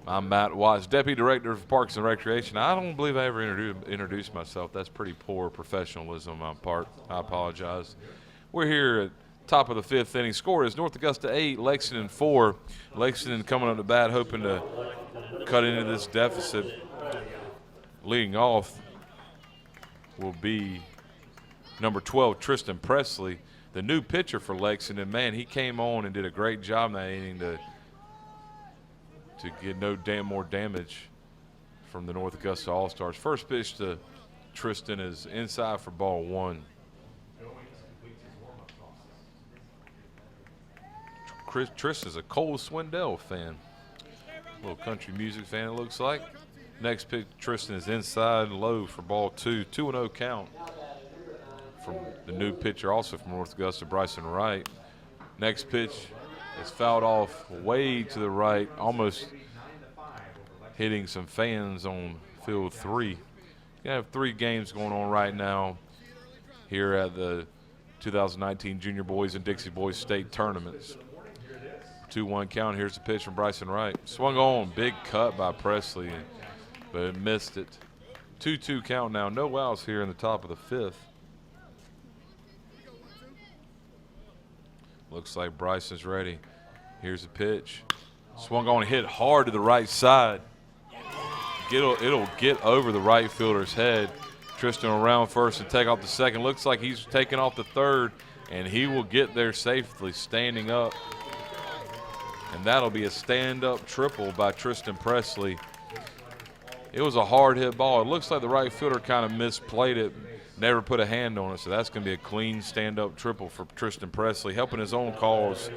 Speaker 2: I'm Matt Watts, Deputy Director of Parks and Recreation. I don't believe I ever introduced myself. That's pretty poor professionalism on my part. I apologize. We're here at top of the 5th inning. Score is North Augusta 8, Lexington 4. Lexington coming up to bat, hoping to cut into this deficit. Leading off will be number 12, Tristan Presley, the new pitcher for Lexington. Man, he came on and did a great job in that inning to get no more damage from the North Augusta All-Stars. First pitch to Tristan is inside for ball 1. Tristan's a Cole Swindell fan. A little country music fan, it looks like. Next pitch, Tristan is inside low for ball 2. 2-0 count from the new pitcher, also from North Augusta, Bryson Wright. Next pitch is fouled off way to the right, almost hitting some fans on field 3. You have 3 games going on right now here at the 2019 Junior Boys and Dixie Boys State Tournaments. 2-1 count. Here's the pitch from Bryson Wright. Swung on, big cut by Presley, but it missed it. 2-2 count now. No outs here in the top of the 5th. Looks like Bryson's ready. Here's the pitch. Swung on, hit hard to the right side. It'll get over the right fielder's head. Tristan around first and take off the second. Looks like he's taking off the third, and he will get there safely, standing up. And that'll be a stand-up triple by Tristan Presley. It was a hard hit ball. It looks like the right fielder kind of misplayed it, never put a hand on it, so that's going to be a clean stand-up triple for Tristan Presley, helping his own cause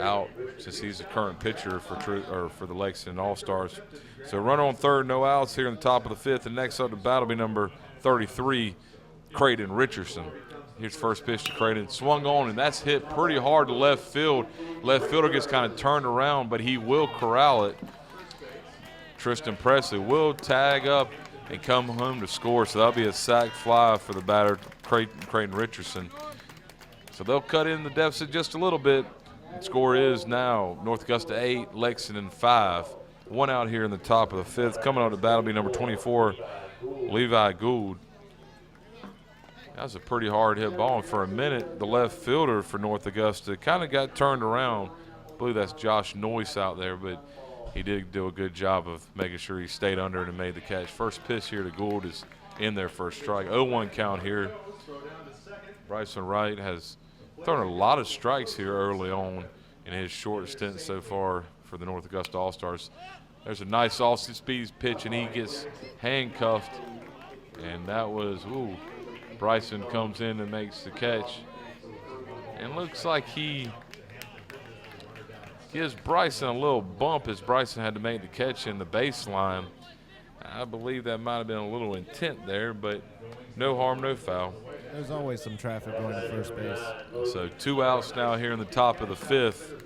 Speaker 2: out since he's the current pitcher for the Lexington All-Stars. So run on third, no outs here in the top of the 5th, and next up to bat will be number 33, Creighton Richardson. Here's first pitch to Creighton. Swung on, and that's hit pretty hard to left field. Left fielder gets kind of turned around, but he will corral it. Tristan Presley will tag up and come home to score, so that'll be a sac fly for the batter, Creighton Richardson. So they'll cut in the deficit just a little bit. The score is now North Augusta 8, Lexington 5. 1 out here in the top of the 5th. Coming out to bat will be number 24, Levi Gould. That was a pretty hard hit ball, and for a minute, the left fielder for North Augusta kind of got turned around. I believe that's Josh Noyce out there, but he did do a good job of making sure he stayed under it and made the catch. First pitch here to Gould is in there for a strike. 0-1 count here. Bryson Wright has thrown a lot of strikes here early on in his short stint so far for the North Augusta All-Stars. There's a nice off-speed pitch, and he gets handcuffed, and that was, Bryson comes in and makes the catch. And looks like he gives Bryson a little bump as Bryson had to make the catch in the baseline. I believe that might have been a little intent there, but no harm, no foul.
Speaker 4: There's always some traffic going to first base.
Speaker 2: So 2 outs now here in the top of the 5th.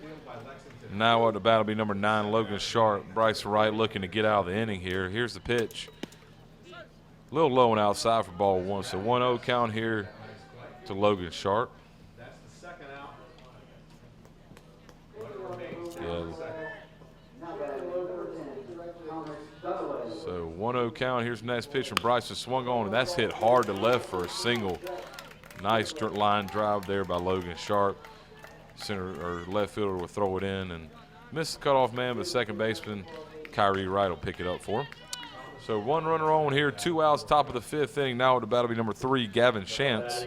Speaker 2: Now at the bat will be number 9, Logan Sharp. Bryson Wright looking to get out of the inning here. Here's the pitch. A little low and outside for ball 1. So 1-0 count here to Logan Sharp. So 1-0 count. Here's the next pitch from Bryson. Swung on, and that's hit hard to left for a single. Nice line drive there by Logan Sharp. center or left fielder will throw it in and miss the cutoff man, but second baseman Kyrie Wright will pick it up for him. So 1 runner on here, 2 outs, top of the 5th inning. Now at the bat will be number 3, Gavin Shantz.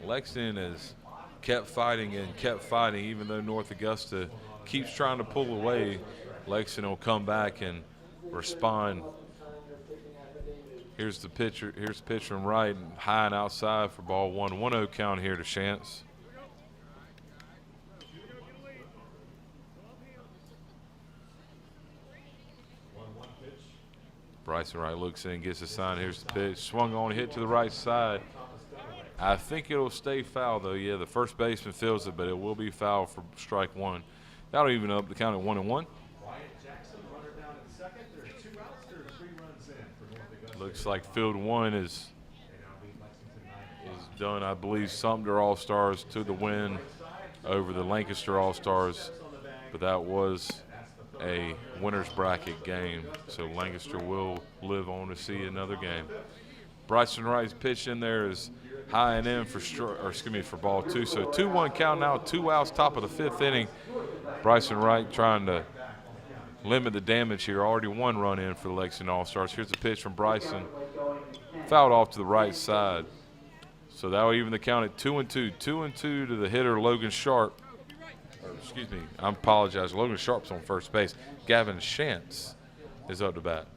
Speaker 2: Lexington has kept fighting and kept fighting, even though North Augusta keeps trying to pull away. Lexington will come back and respond. Here's the pitcher. Here's the pitcher from right, high and outside for ball 1. 1-0 count here to Shantz. Bryson Wright looks in, gets a sign. Here's the pitch. Swung on, hit to the right side. I think it'll stay foul, though. Yeah, the first baseman feels it, but it will be foul for strike 1. That'll even up the count at 1-1. Looks like field 1 is done. I believe Sumter All-Stars to the win over the Lancaster All-Stars, but that was a winner's bracket game, so Lancaster will live on to see another game. Bryson Wright's pitch in there is high and in for ball 2. So 2-1 count now, 2 outs, top of the 5th inning. Bryson Wright trying to limit the damage here. Already 1 run in for the Lexington All-Stars. Here's a pitch from Bryson, fouled off to the right side. So that will even the count at 2-2. 2-2 to the hitter Logan Sharp. Excuse me, I apologize. Logan Sharp's on first base. Gavin Shantz is up to bat.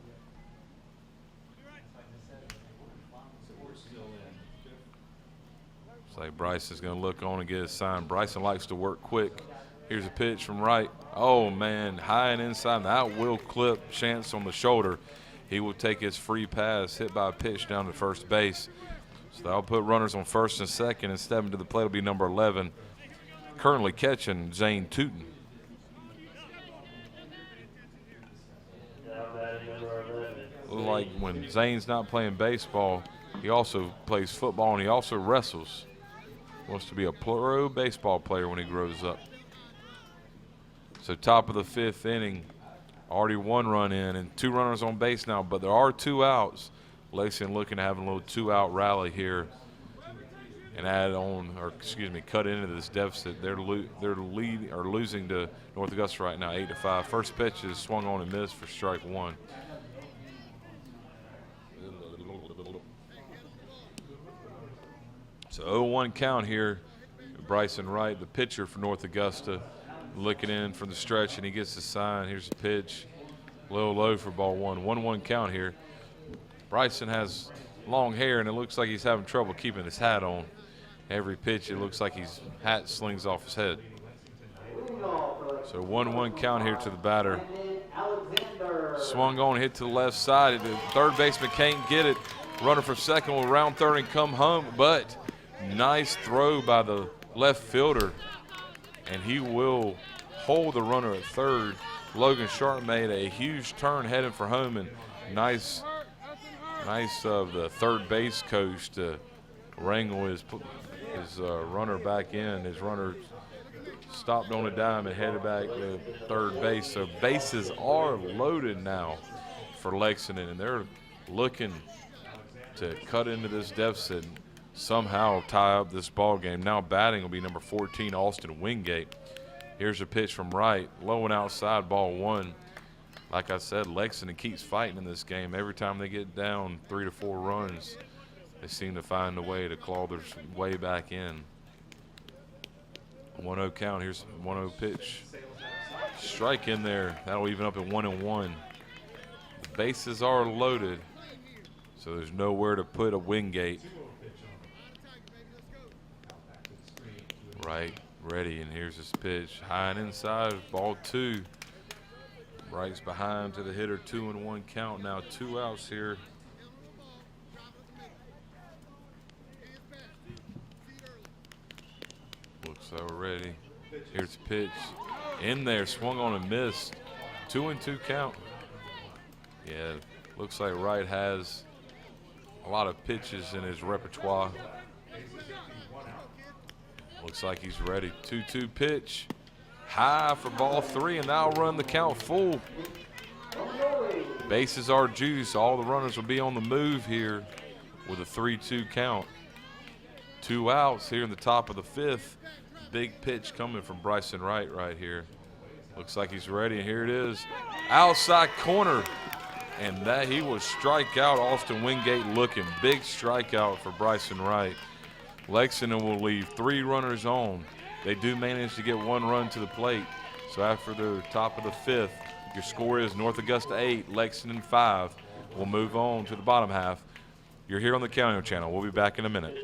Speaker 2: Looks like Bryce is going to look on and get a sign. Bryson likes to work quick. Here's a pitch from right. Oh, man, high and inside. That will clip Shantz on the shoulder. He will take his free pass, hit by a pitch down to first base. So that'll put runners on first and second, and stepping to the plate will be number 11. Currently catching Zane Tootin. Like when Zane's not playing baseball, he also plays football and he also wrestles. Wants to be a pro baseball player when he grows up. So top of the 5th inning, already 1 run in and 2 runners on base now, but there are 2 outs. Lexington looking to have a little 2-out rally here and add on, or excuse me, cut into this deficit. They're losing to North Augusta right now, 8-5. First pitch is swung on and missed for strike 1. So 0-1 count here. Bryson Wright, the pitcher for North Augusta, looking in from the stretch, and he gets the sign. Here's the pitch, a little low for ball 1. 1-1 count here. Bryson has long hair, and it looks like he's having trouble keeping his hat on. Every pitch, it looks like his hat slings off his head. So 1-1 count here to the batter. Swung on, hit to the left side. The third baseman can't get it. Runner from second will round third and come home, but nice throw by the left fielder, and he will hold the runner at third. Logan Sharp made a huge turn heading for home, and nice of the third base coach to wrangle his runner back in. His runner stopped on a dime and headed back to third base. So bases are loaded now for Lexington, and they're looking to cut into this deficit and somehow tie up this ball game. Now batting will be number 14, Austin Wingate. Here's a pitch from right, low and outside, ball 1. Like I said, Lexington keeps fighting in this game. Every time they get down 3 to 4 runs, they seem to find a way to claw their way back in. 1-0 count. Here's 1-0 pitch. Strike in there. That'll even up at 1-1. The bases are loaded, so there's nowhere to put a Wingate. Right, ready, and here's his pitch. High and inside, ball 2. Wright's behind to the hitter, 2-1 count. Now 2 outs here. Looks like we're ready. Here's the pitch. In there, swung on and missed. 2-2 count. Yeah, looks like Wright has a lot of pitches in his repertoire. Looks like he's ready. 2-2 pitch. High for ball 3, and that'll run the count full. Bases are juice. All the runners will be on the move here with a 3-2 count. 2 outs here in the top of the 5th. Big pitch coming from Bryson Wright right here. Looks like he's ready, and here it is. Outside corner, and that he will strike out Austin Wingate looking. Big strikeout for Bryson Wright. Lexington will leave 3 runners on. They do manage to get 1 run to the plate. So after the top of the 5th, your score is North Augusta 8, Lexington 5. We'll move on to the bottom half. You're here on the County Channel. We'll be back in a minute.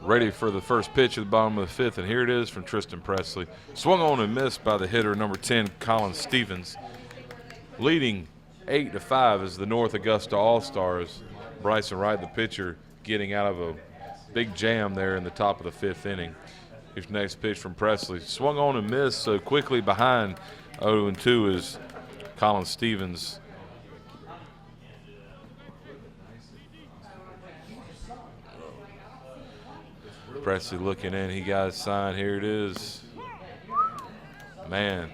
Speaker 2: Ready for the first pitch at the bottom of the 5th, and here it is from Tristan Presley. Swung on and missed by the hitter, number 10, Colin Stevens. Leading 8-5 is the North Augusta All-Stars. Bryson Wright, the pitcher, getting out of a big jam there in the top of the 5th inning. Here's the next pitch from Presley. Swung on and missed, so quickly behind 0-2 is Colin Stevens. Presley looking in. He got a sign. Here it is. Man,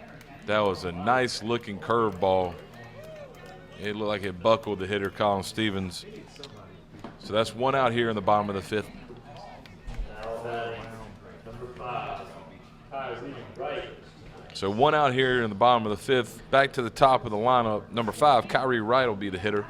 Speaker 2: that was a nice looking curveball. It looked like it buckled the hitter, Colin Stevens. So that's 1 out here in the bottom of the 5th. So 1 out here in the bottom of the 5th. Back to the top of the lineup. Number 5, Kyrie Wright will be the hitter.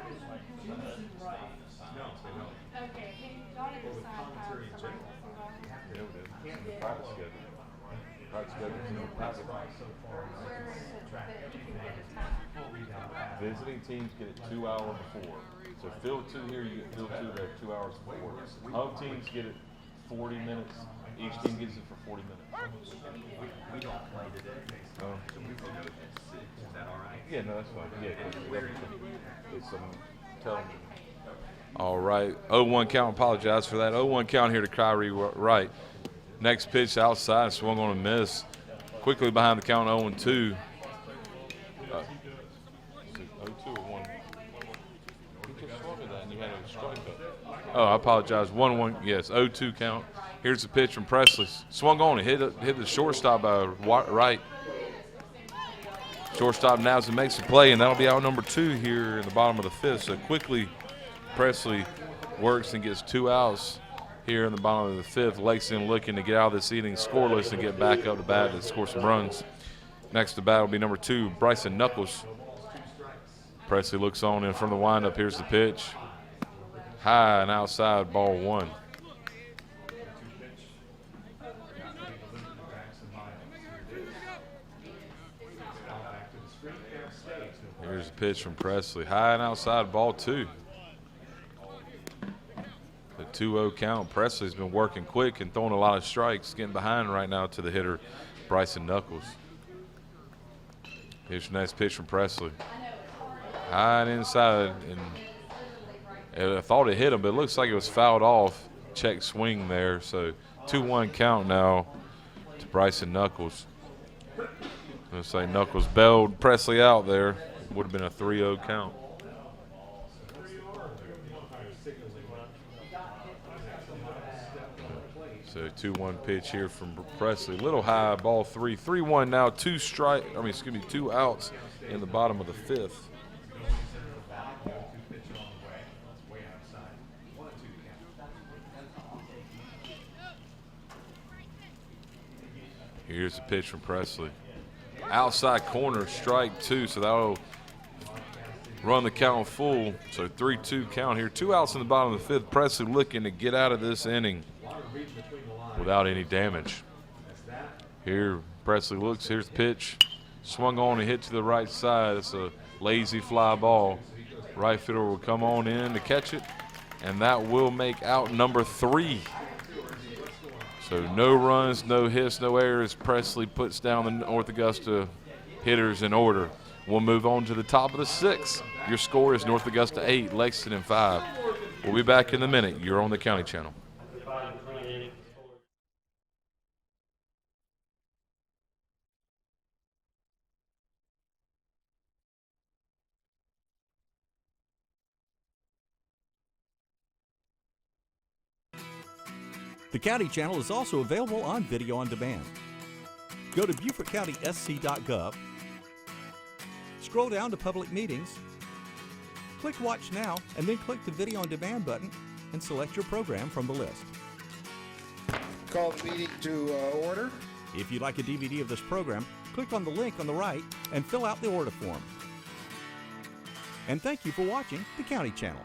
Speaker 2: Visiting teams get it 2 hours before. So field 2 here, you get field 2 there 2 hours before. Home teams get it 40 minutes. Each team gets it for 40 minutes.
Speaker 3: We don't play today. So we will go at 6. Is that all right?
Speaker 2: Yeah, no, that's fine. Yeah, it's telling me. All right, 0-1 count. Apologize for that. 0-1 count here to Kyrie Wright. Next pitch outside, swung on a miss. Quickly behind the count, 0-2. 0-2 or 1. You just swung at that and you had a strikeout. Oh, I apologize. 1-1. Yes, 0-2 count. Here's the pitch from Presley. Swung on and hit the shortstop by Wright. Shortstop now makes the play, and that'll be out number 2 here in the bottom of the 5th. So quickly, Presley works and gets 2 outs here in the bottom of the fifth. Lexington looking to get out of this inning scoreless and get back up to bat and score some runs. Next to bat will be number 2, Bryson Knuckles. Presley looks on in front of the windup. Here's the pitch. High and outside, ball 1. Here's the pitch from Presley. High and outside, ball 2. The 2-0 count. Presley's been working quick and throwing a lot of strikes, getting behind right now to the hitter, Bryson Knuckles. Here's the next pitch from Presley. High and inside, and I thought it hit him, but it looks like it was fouled off. Check swing there, so 2-1 count now to Bryson Knuckles. Looks like Knuckles bailed Presley out there. Would have been a 3-0 count. So 2-1 pitch here from Presley. Little high, ball 3. 3-1 now, 2 outs in the bottom of the fifth. Here's the pitch from Presley. Outside corner, strike 2, so that'll run the count full. So 3-2 count here. 2 outs in the bottom of the fifth. Presley looking to get out of this inning without any damage. Here, Presley looks. Here's the pitch. Swung on and hit to the right side. It's a lazy fly ball. Right fielder will come on in to catch it, and that will make out number 3. So no runs, no hits, no errors. Presley puts down the North Augusta hitters in order. We'll move on to the top of the 6th. Your score is North Augusta 8, Lexington 5. We'll be back in a minute. You're on the County Channel.
Speaker 8: The County Channel is also available on video on demand. Go to BeaufortCountySC.gov, scroll down to Public Meetings, click Watch Now, and then click the Video on Demand button and select your program from the list.
Speaker 9: Call the meeting to order.
Speaker 8: If you'd like a DVD of this program, click on the link on the right and fill out the order form. And thank you for watching the County Channel.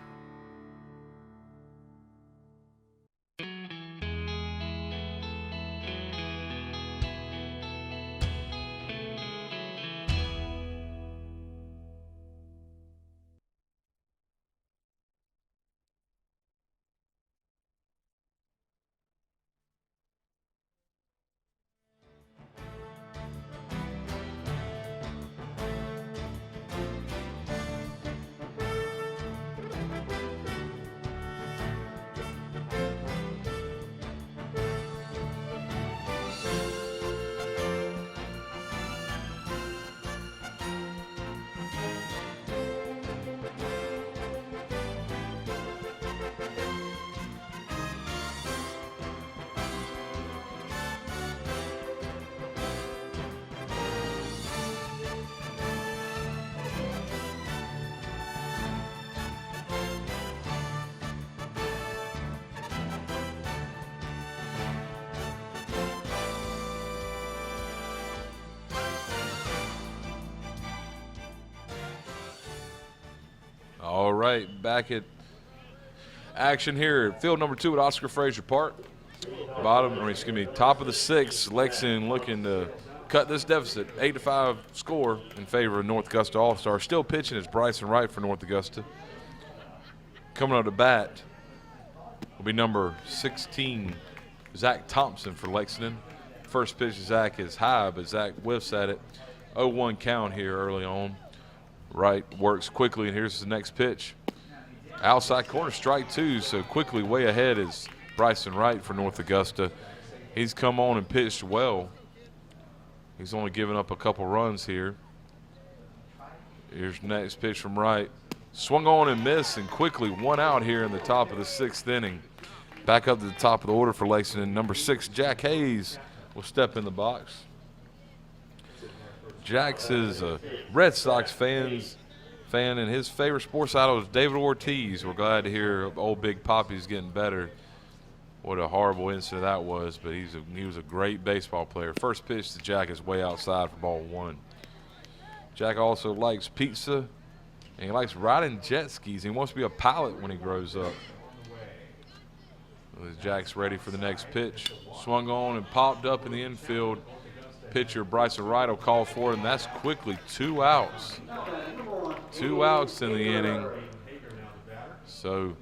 Speaker 2: All right, back at action here at field number 2 at Oscar Frazier Park. Top of the 6th, Lexington looking to cut this deficit. 8-5 score in favor of North Augusta All-Star. Still pitching is Bryson Wright for North Augusta. Coming up to bat will be number 16, Zach Thompson for Lexington. First pitch to Zach is high, but Zach whiffs at it. 0-1 count here early on. Wright works quickly, and here's the next pitch. Outside corner, strike 2, so quickly way ahead is Bryson Wright for North Augusta. He's come on and pitched well. He's only given up a couple runs here. Here's the next pitch from Wright. Swung on and missed, and quickly 1 out here in the top of the 6th inning. Back up to the top of the order for Lexington. Number 6, Jack Hayes, will step in the box. Jax is a Red Sox fan, and his favorite sports idol is David Ortiz. We're glad to hear old Big Poppy's getting better. what a horrible incident that was, but he was a great baseball player. First pitch to Jack is way outside for ball 1. Jack also likes pizza, and he likes riding jet skis. He wants to be a pilot when he grows up. Jack's ready for the next pitch. Swung on and popped up in the infield. Pitcher Bryson Wright will call for it, and that's quickly 2 outs. 2 outs in the inning. So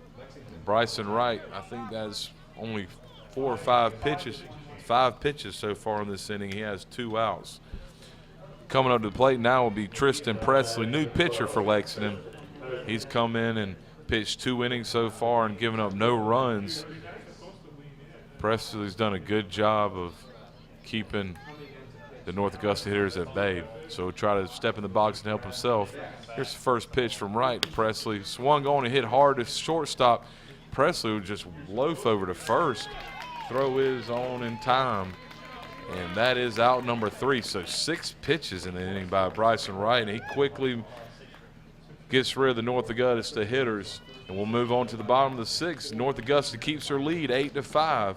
Speaker 2: Bryson Wright, I think that's only 4 or 5 pitches. 5 pitches so far in this inning. He has 2 outs. Coming up to the plate now will be Tristan Presley, new pitcher for Lexington. He's come in and pitched 2 innings so far and given up no runs. Presley's done a good job of keeping the North Augusta hitters at bay. So he'll try to step in the box and help himself. Here's the first pitch from Wright to Presley. Swung on and hit hard to shortstop. Presley would just loaf over to first. Throw is on in time. And that is out number 3. So 6 pitches in the inning by Bryson Wright. And he quickly gets rid of the North Augusta hitters. And we'll move on to the bottom of the 6th. North Augusta keeps her lead 8-5.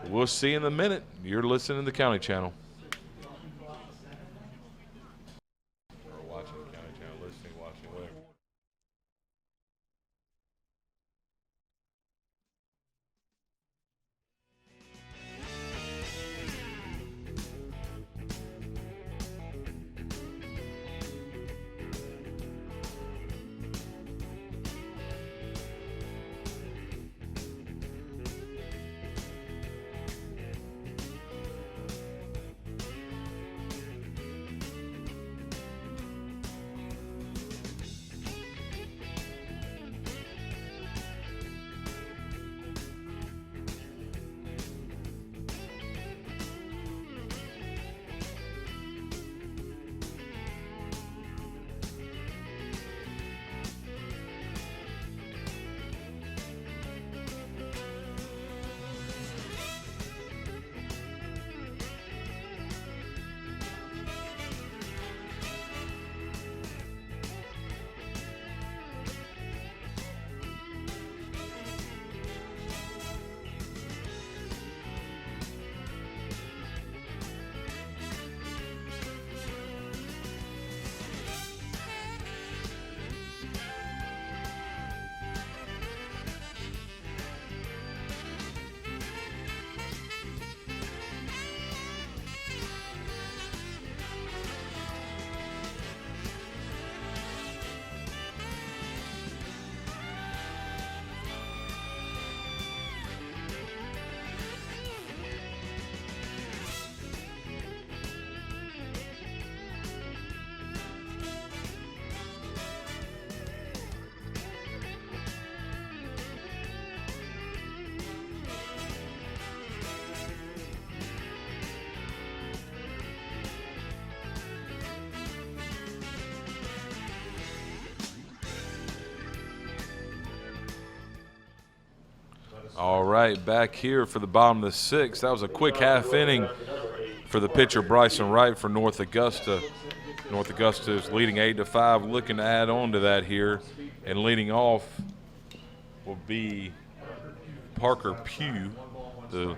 Speaker 2: We'll see in a minute. You're listening to the County Channel. Or watching the County Channel, listening, watching, whatever. All right, back here for the bottom of the 6th. That was a quick half inning for the pitcher Bryson Wright for North Augusta. North Augusta is leading 8-5, looking to add on to that here. And leading off will be Parker Pugh, the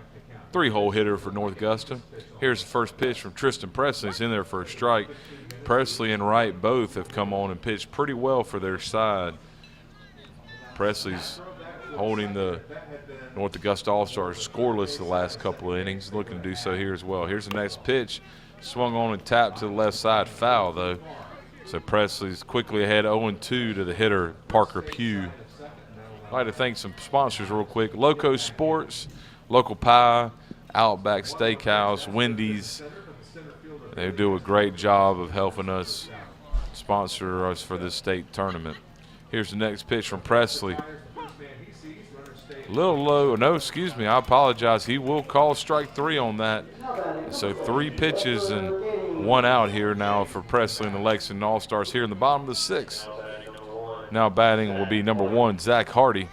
Speaker 2: 3-hole hitter for North Augusta. Here's the first pitch from Tristan Presley. He's in there for a strike. Presley and Wright both have come on and pitched pretty well for their side. Presley's holding the North Augusta All-Stars scoreless the last couple of innings, looking to do so here as well. Here's the next pitch. Swung on and tapped to the left side, foul though. So Presley's quickly ahead 0-2 to the hitter, Parker Pugh. I'd like to thank some sponsors real quick. Loco Sports, Local Pie, Outback Steakhouse, Wendy's. They do a great job of helping us sponsor us for this state tournament. Here's the next pitch from Presley. A little low. No, excuse me. I apologize. He will call strike 3 on that. So 3 pitches and 1 out here now for Presley and the Lexington All-Stars here in the bottom of the 6th. Now batting will be number 1, Zach Hardy.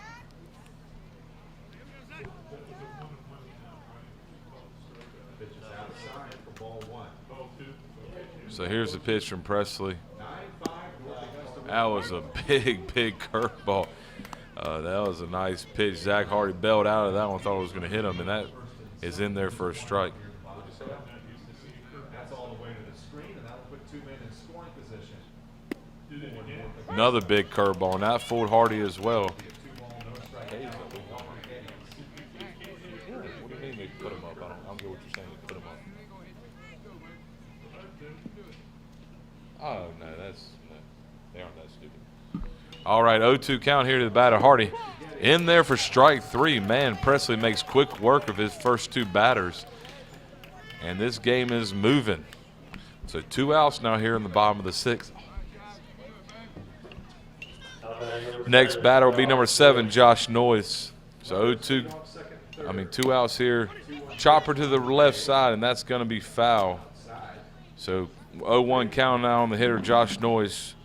Speaker 2: So here's the pitch from Presley. That was a big, big curveball. That was a nice pitch. Zach Hardy bailed out of that one, thought it was going to hit him, and that is in there for a strike.
Speaker 3: That's all the way to the screen, and that'll put 2 men in scoring position.
Speaker 2: Another big curveball, and that fooled Hardy as well.
Speaker 3: What do you
Speaker 2: mean they put him up? I don't get what you're saying. They put him up. Oh, no, they aren't that stupid. All right, 0-2 count here to the batter. Hardy in there for strike 3. Man, Presley makes quick work of his first 2 batters. And this game is moving. So 2 outs now here in the bottom of the 6th. Next batter will be number 7, Josh Noyes. So 2 outs here. Chopper to the left side, and that's going to be foul. So 0-1 count now on the hitter, Josh Noyes.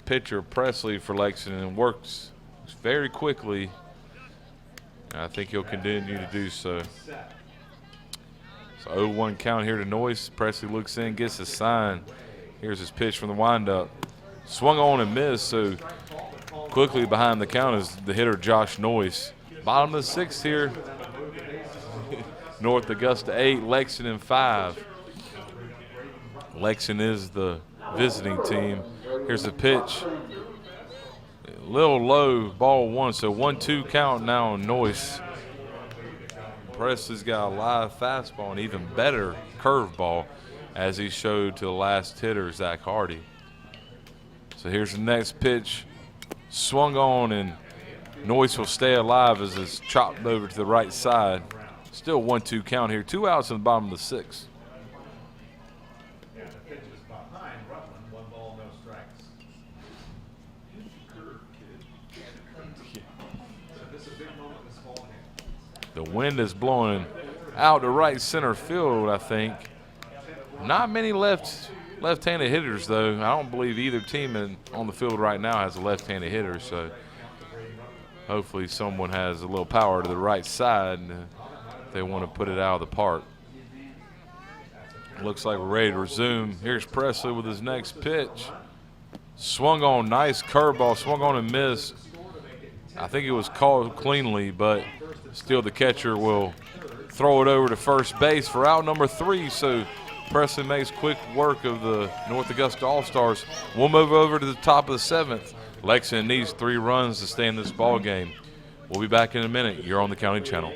Speaker 2: Pitcher Presley for Lexington works very quickly. And I think he'll continue to do so. So 0-1 count here to Noyes. Presley looks in, gets a sign. Here's his pitch from the windup. Swung on and missed, so quickly behind the count is the hitter Josh Noyes. Bottom of the 6th here. North Augusta 8, Lexington 5. Lexington is the visiting team. Here's the pitch. A little low, ball 1, so 1-2 count now on Noyes. Presley's got a live fastball and even better curveball, as he showed to the last hitter, Zach Hardy. So here's the next pitch. Swung on, and Noyes will stay alive as it's chopped over to the right side. Still 1-2 count here. 2 outs in the bottom of the 6th.
Speaker 3: Yeah, the pitch is behind Rutland. 1 ball, no strikes. So this is a big moment in this ball game.
Speaker 2: The wind is blowing out to right center field, I think. Not many left-handed hitters, though. I don't believe either team on the field right now has a left-handed hitter, so hopefully someone has a little power to the right side if they want to put it out of the park. Looks like we're ready to resume. Here's Presley with his next pitch. Swung on, nice curveball, swung on and missed. I think it was called cleanly, but still the catcher will throw it over to first base for out number 3, so Presley makes quick work of the North Augusta All-Stars. We'll move over to the top of the 7th. Lexington needs 3 runs to stay in this ball game. We'll be back in a minute. You're on the County Channel.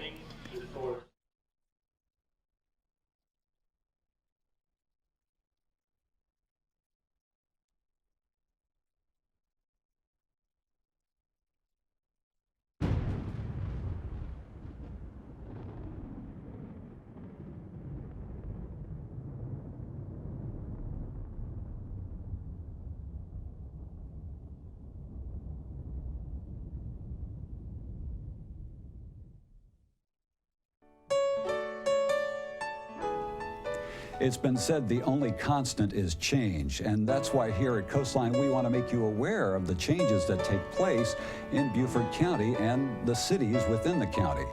Speaker 12: It's been said the only constant is change, and that's why here at Coastline we want to make you aware of the changes that take place in Beaufort County and the cities within the county.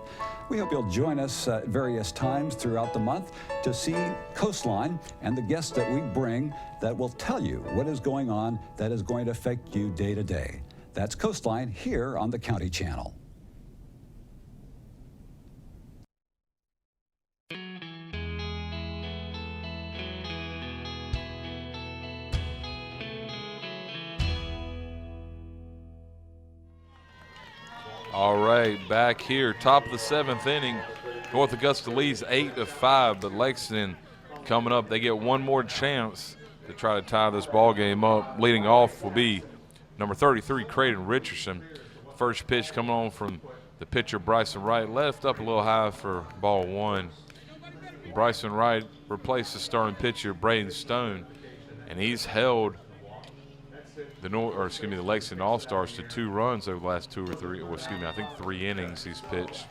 Speaker 12: We hope you'll join us at various times throughout the month to see Coastline and the guests that we bring that will tell you what is going on that is going to affect you day to day. That's Coastline here on the County Channel.
Speaker 2: All right, back here, top of the 7th inning. North Augusta leads 8-5, but Lexington coming up, they get one more chance to try to tie this ball game up. Leading off will be number 33, Creighton Richardson. First pitch coming on from the pitcher, Bryson Wright. Left up a little high for ball 1. Bryson Wright replaced the starting pitcher, Braden Stone, and he's held the Lexington All-Stars to 2 runs over the last 3 innings he's pitched.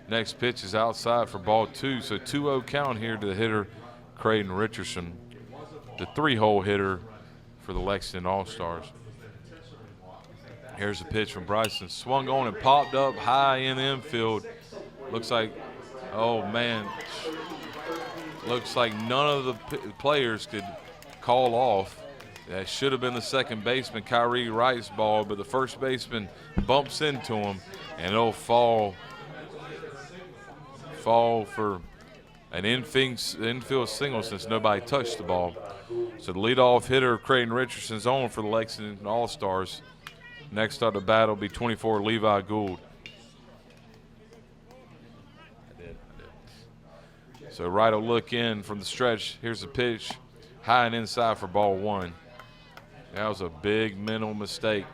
Speaker 2: Next pitch is outside for ball 2, so 2-0 count here to the hitter, Creighton Richardson, the 3-hole hitter for the Lexington All-Stars. Here's a pitch from Bryson, swung on and popped up high in the infield. Looks like, oh man, looks like none of the players could call off. That should have been the second baseman, Kyrie Wright's ball, but the first baseman bumps into him, and it'll fall for an infield single since nobody touched the ball. So the leadoff hitter, Creighton Richardson's on for the Lexington All-Stars. Next up the battle will be 24, Levi Gould. So Wright will look in from the stretch. Here's the pitch, high and inside for ball one. That was a big mental mistake.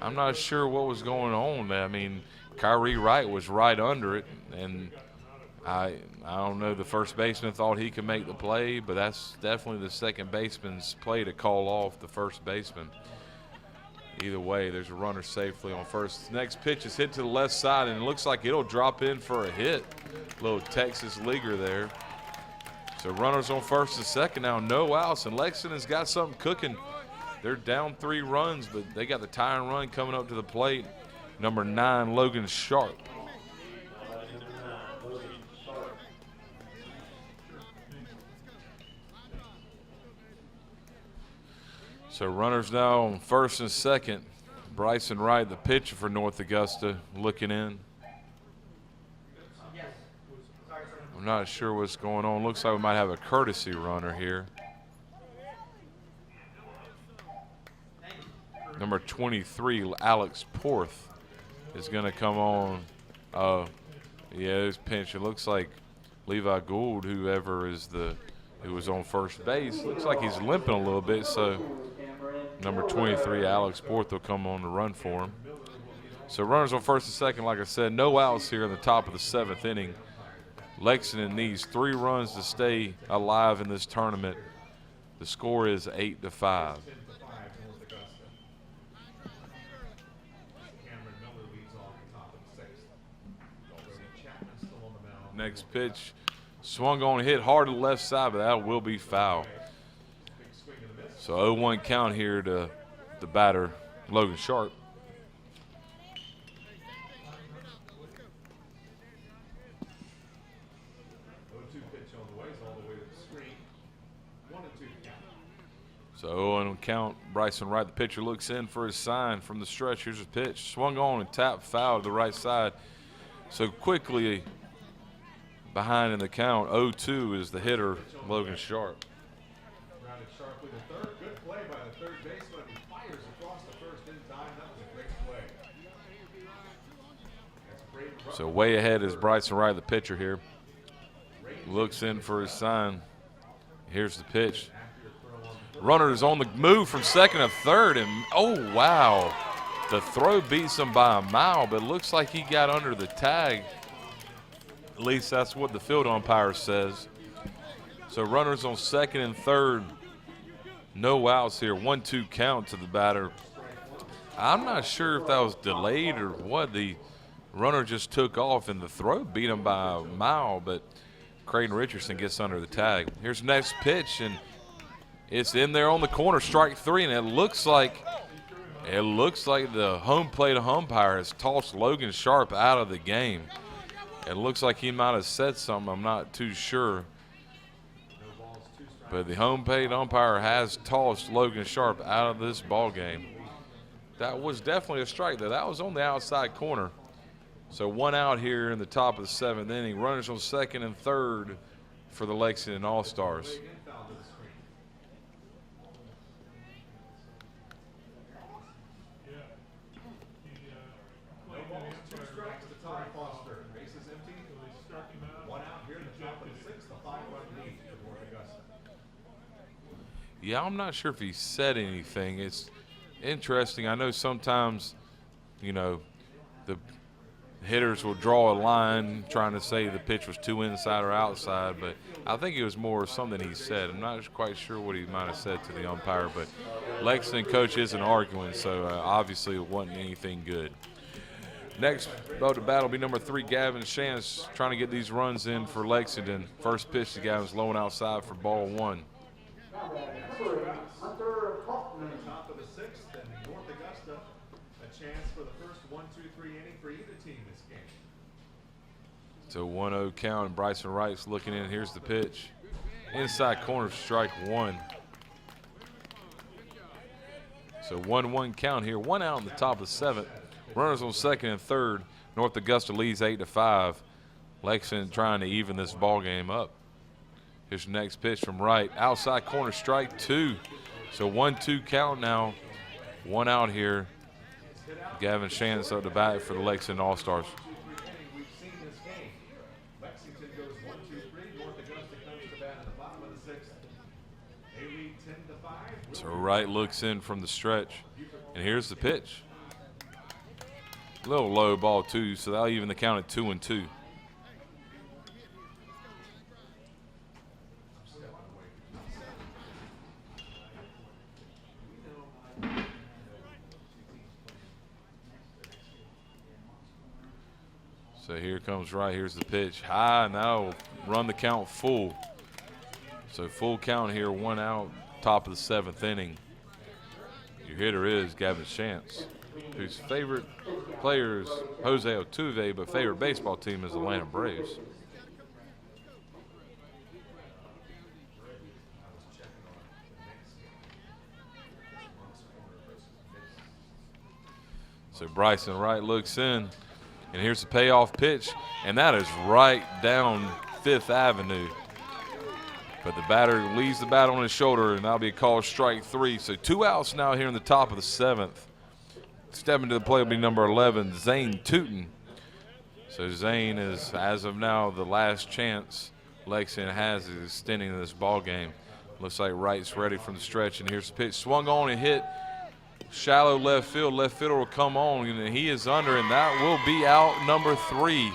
Speaker 2: I'm not sure what was going on. I mean, Kyrie Wright was right under it, and I don't know, the first baseman thought he could make the play, but that's definitely the second baseman's play to call off the first baseman. Either way, there's a runner safely on first. Next pitch is hit to the left side, and it looks like it'll drop in for a hit. Little Texas leaguer there. So runners on first and second now, no outs, and Lexington's got something cooking. They're down 3 runs, but they got the tying run coming up to the plate. Number 9, Logan Sharp. So runners now on first and second. Bryson Wright, the pitcher for North Augusta, looking in. I'm not sure what's going on. Looks like we might have a courtesy runner here. Number 23, Alex Porth, is going to come on. Yeah, this pinch. It looks like Levi Gould, whoever is who was on first base, looks like he's limping a little bit. So number 23, Alex Porth, will come on the run for him. So runners on first and second, like I said, no outs here in the top of the 7th inning. Lexington needs 3 runs to stay alive in this tournament. The score is 8-5. Next pitch, swung on, hit hard to the left side, but that will be foul. So 0-1 count here to the batter, Logan Sharp. So 0-1 count, Bryson Wright, the pitcher, looks in for his sign from the stretch. Here's his pitch, swung on and tapped foul to the right side. So quickly behind in the count, 0-2 is the hitter, Logan Sharp.
Speaker 3: Grounded sharply to third. Good play by the third baseman. He fires across the first in time. That was a great play.
Speaker 2: So way ahead is Bryson Wright, the pitcher here. Looks in for his sign. Here's the pitch. Runner is on the move from second to third, and oh wow, the throw beats him by a mile, but it looks like he got under the tag. At least that's what the field umpire says. So runners on second and third, no outs here. 1-2 count to the batter. I'm not sure if that was delayed or what. The runner just took off and the throw beat him by a mile, but Creighton Richardson gets under the tag. Here's the next pitch, and it's in there on the corner, strike 3, and it looks like the home plate umpire has tossed Logan Sharp out of the game. It looks like he might have said something. I'm not too sure. But the home plate umpire has tossed Logan Sharp out of this ball game. That was definitely a strike, though. That was on the outside corner. So 1 out here in the top of the 7th inning. Runners on second and third for the Lexington All-Stars. Yeah, I'm not sure if he said anything. It's interesting. I know sometimes, you know, the hitters will draw a line trying to say the pitch was too inside or outside, but I think it was more something he said. I'm not quite sure what he might have said to the umpire, but Lexington coach isn't arguing, so obviously it wasn't anything good. Next about the battle will be number 3, Gavin Shantz, trying to get these runs in for Lexington. First pitch to Gavin's low and outside for ball 1.
Speaker 3: Top of the 6th, and North Augusta, a chance for the first 1-2-3 inning for either team this game.
Speaker 2: So 1-0 count, and Bryson Wright's looking in. Here's the pitch. Inside corner, strike 1. So 1-1 count here. 1 out in the top of the 7th. Runners on 2nd and 3rd. North Augusta leads 8-5. Lexington trying to even this ball game up. Here's the next pitch from right. Outside corner, strike 2. So 1-2 count now. 1 out here. Gavin Shantz up to bat for the Lexington All-Stars.
Speaker 3: We've seen this game. Lexington goes 1-2-3. North Augusta comes to bat at the bottom of the 6th. They lead 10-5.
Speaker 2: So right looks in from the stretch. And here's the pitch. A little low ball too, so that'll even the count at 2-2. So here comes right. Here's the pitch. High, and that'll run the count full. So full count here, 1 out, top of the 7th inning. Your hitter is Gavin Shantz, whose favorite player is Jose Altuve, but favorite baseball team is Atlanta Braves. So Bryson Wright looks in, and here's the payoff pitch, and that is right down 5th Avenue. But the batter leaves the bat on his shoulder, and that'll be called strike 3. So 2 outs now here in the top of the 7th. Stepping to the plate will be number 11, Zane Tootin. So Zane is, as of now, the last chance Lexington has is extending this ball game. Looks like Wright's ready from the stretch, and here's the pitch. Swung on and hit shallow left field. Left fielder will come on, and he is under, and that will be out number 3.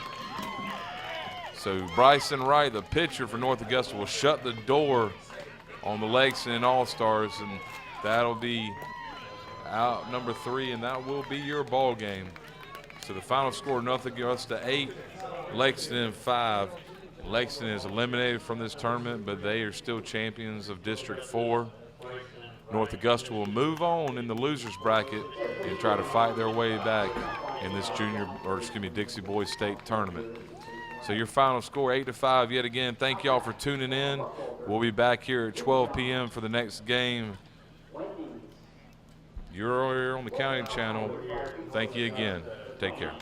Speaker 2: So Bryson Wright, the pitcher for North Augusta, will shut the door on the Lexington All-Stars, and that'll be out number 3, and that will be your ball game. So the final score, North Augusta 8, Lexington 5. Lexington is eliminated from this tournament, but they are still champions of District 4. North Augusta will move on in the losers bracket and try to fight their way back in this Dixie Boys State tournament. So your final score, 8-5 yet again. Thank y'all for tuning in. We'll be back here at 12 p.m. for the next game. You're here on the County Channel. Thank you again. Take care.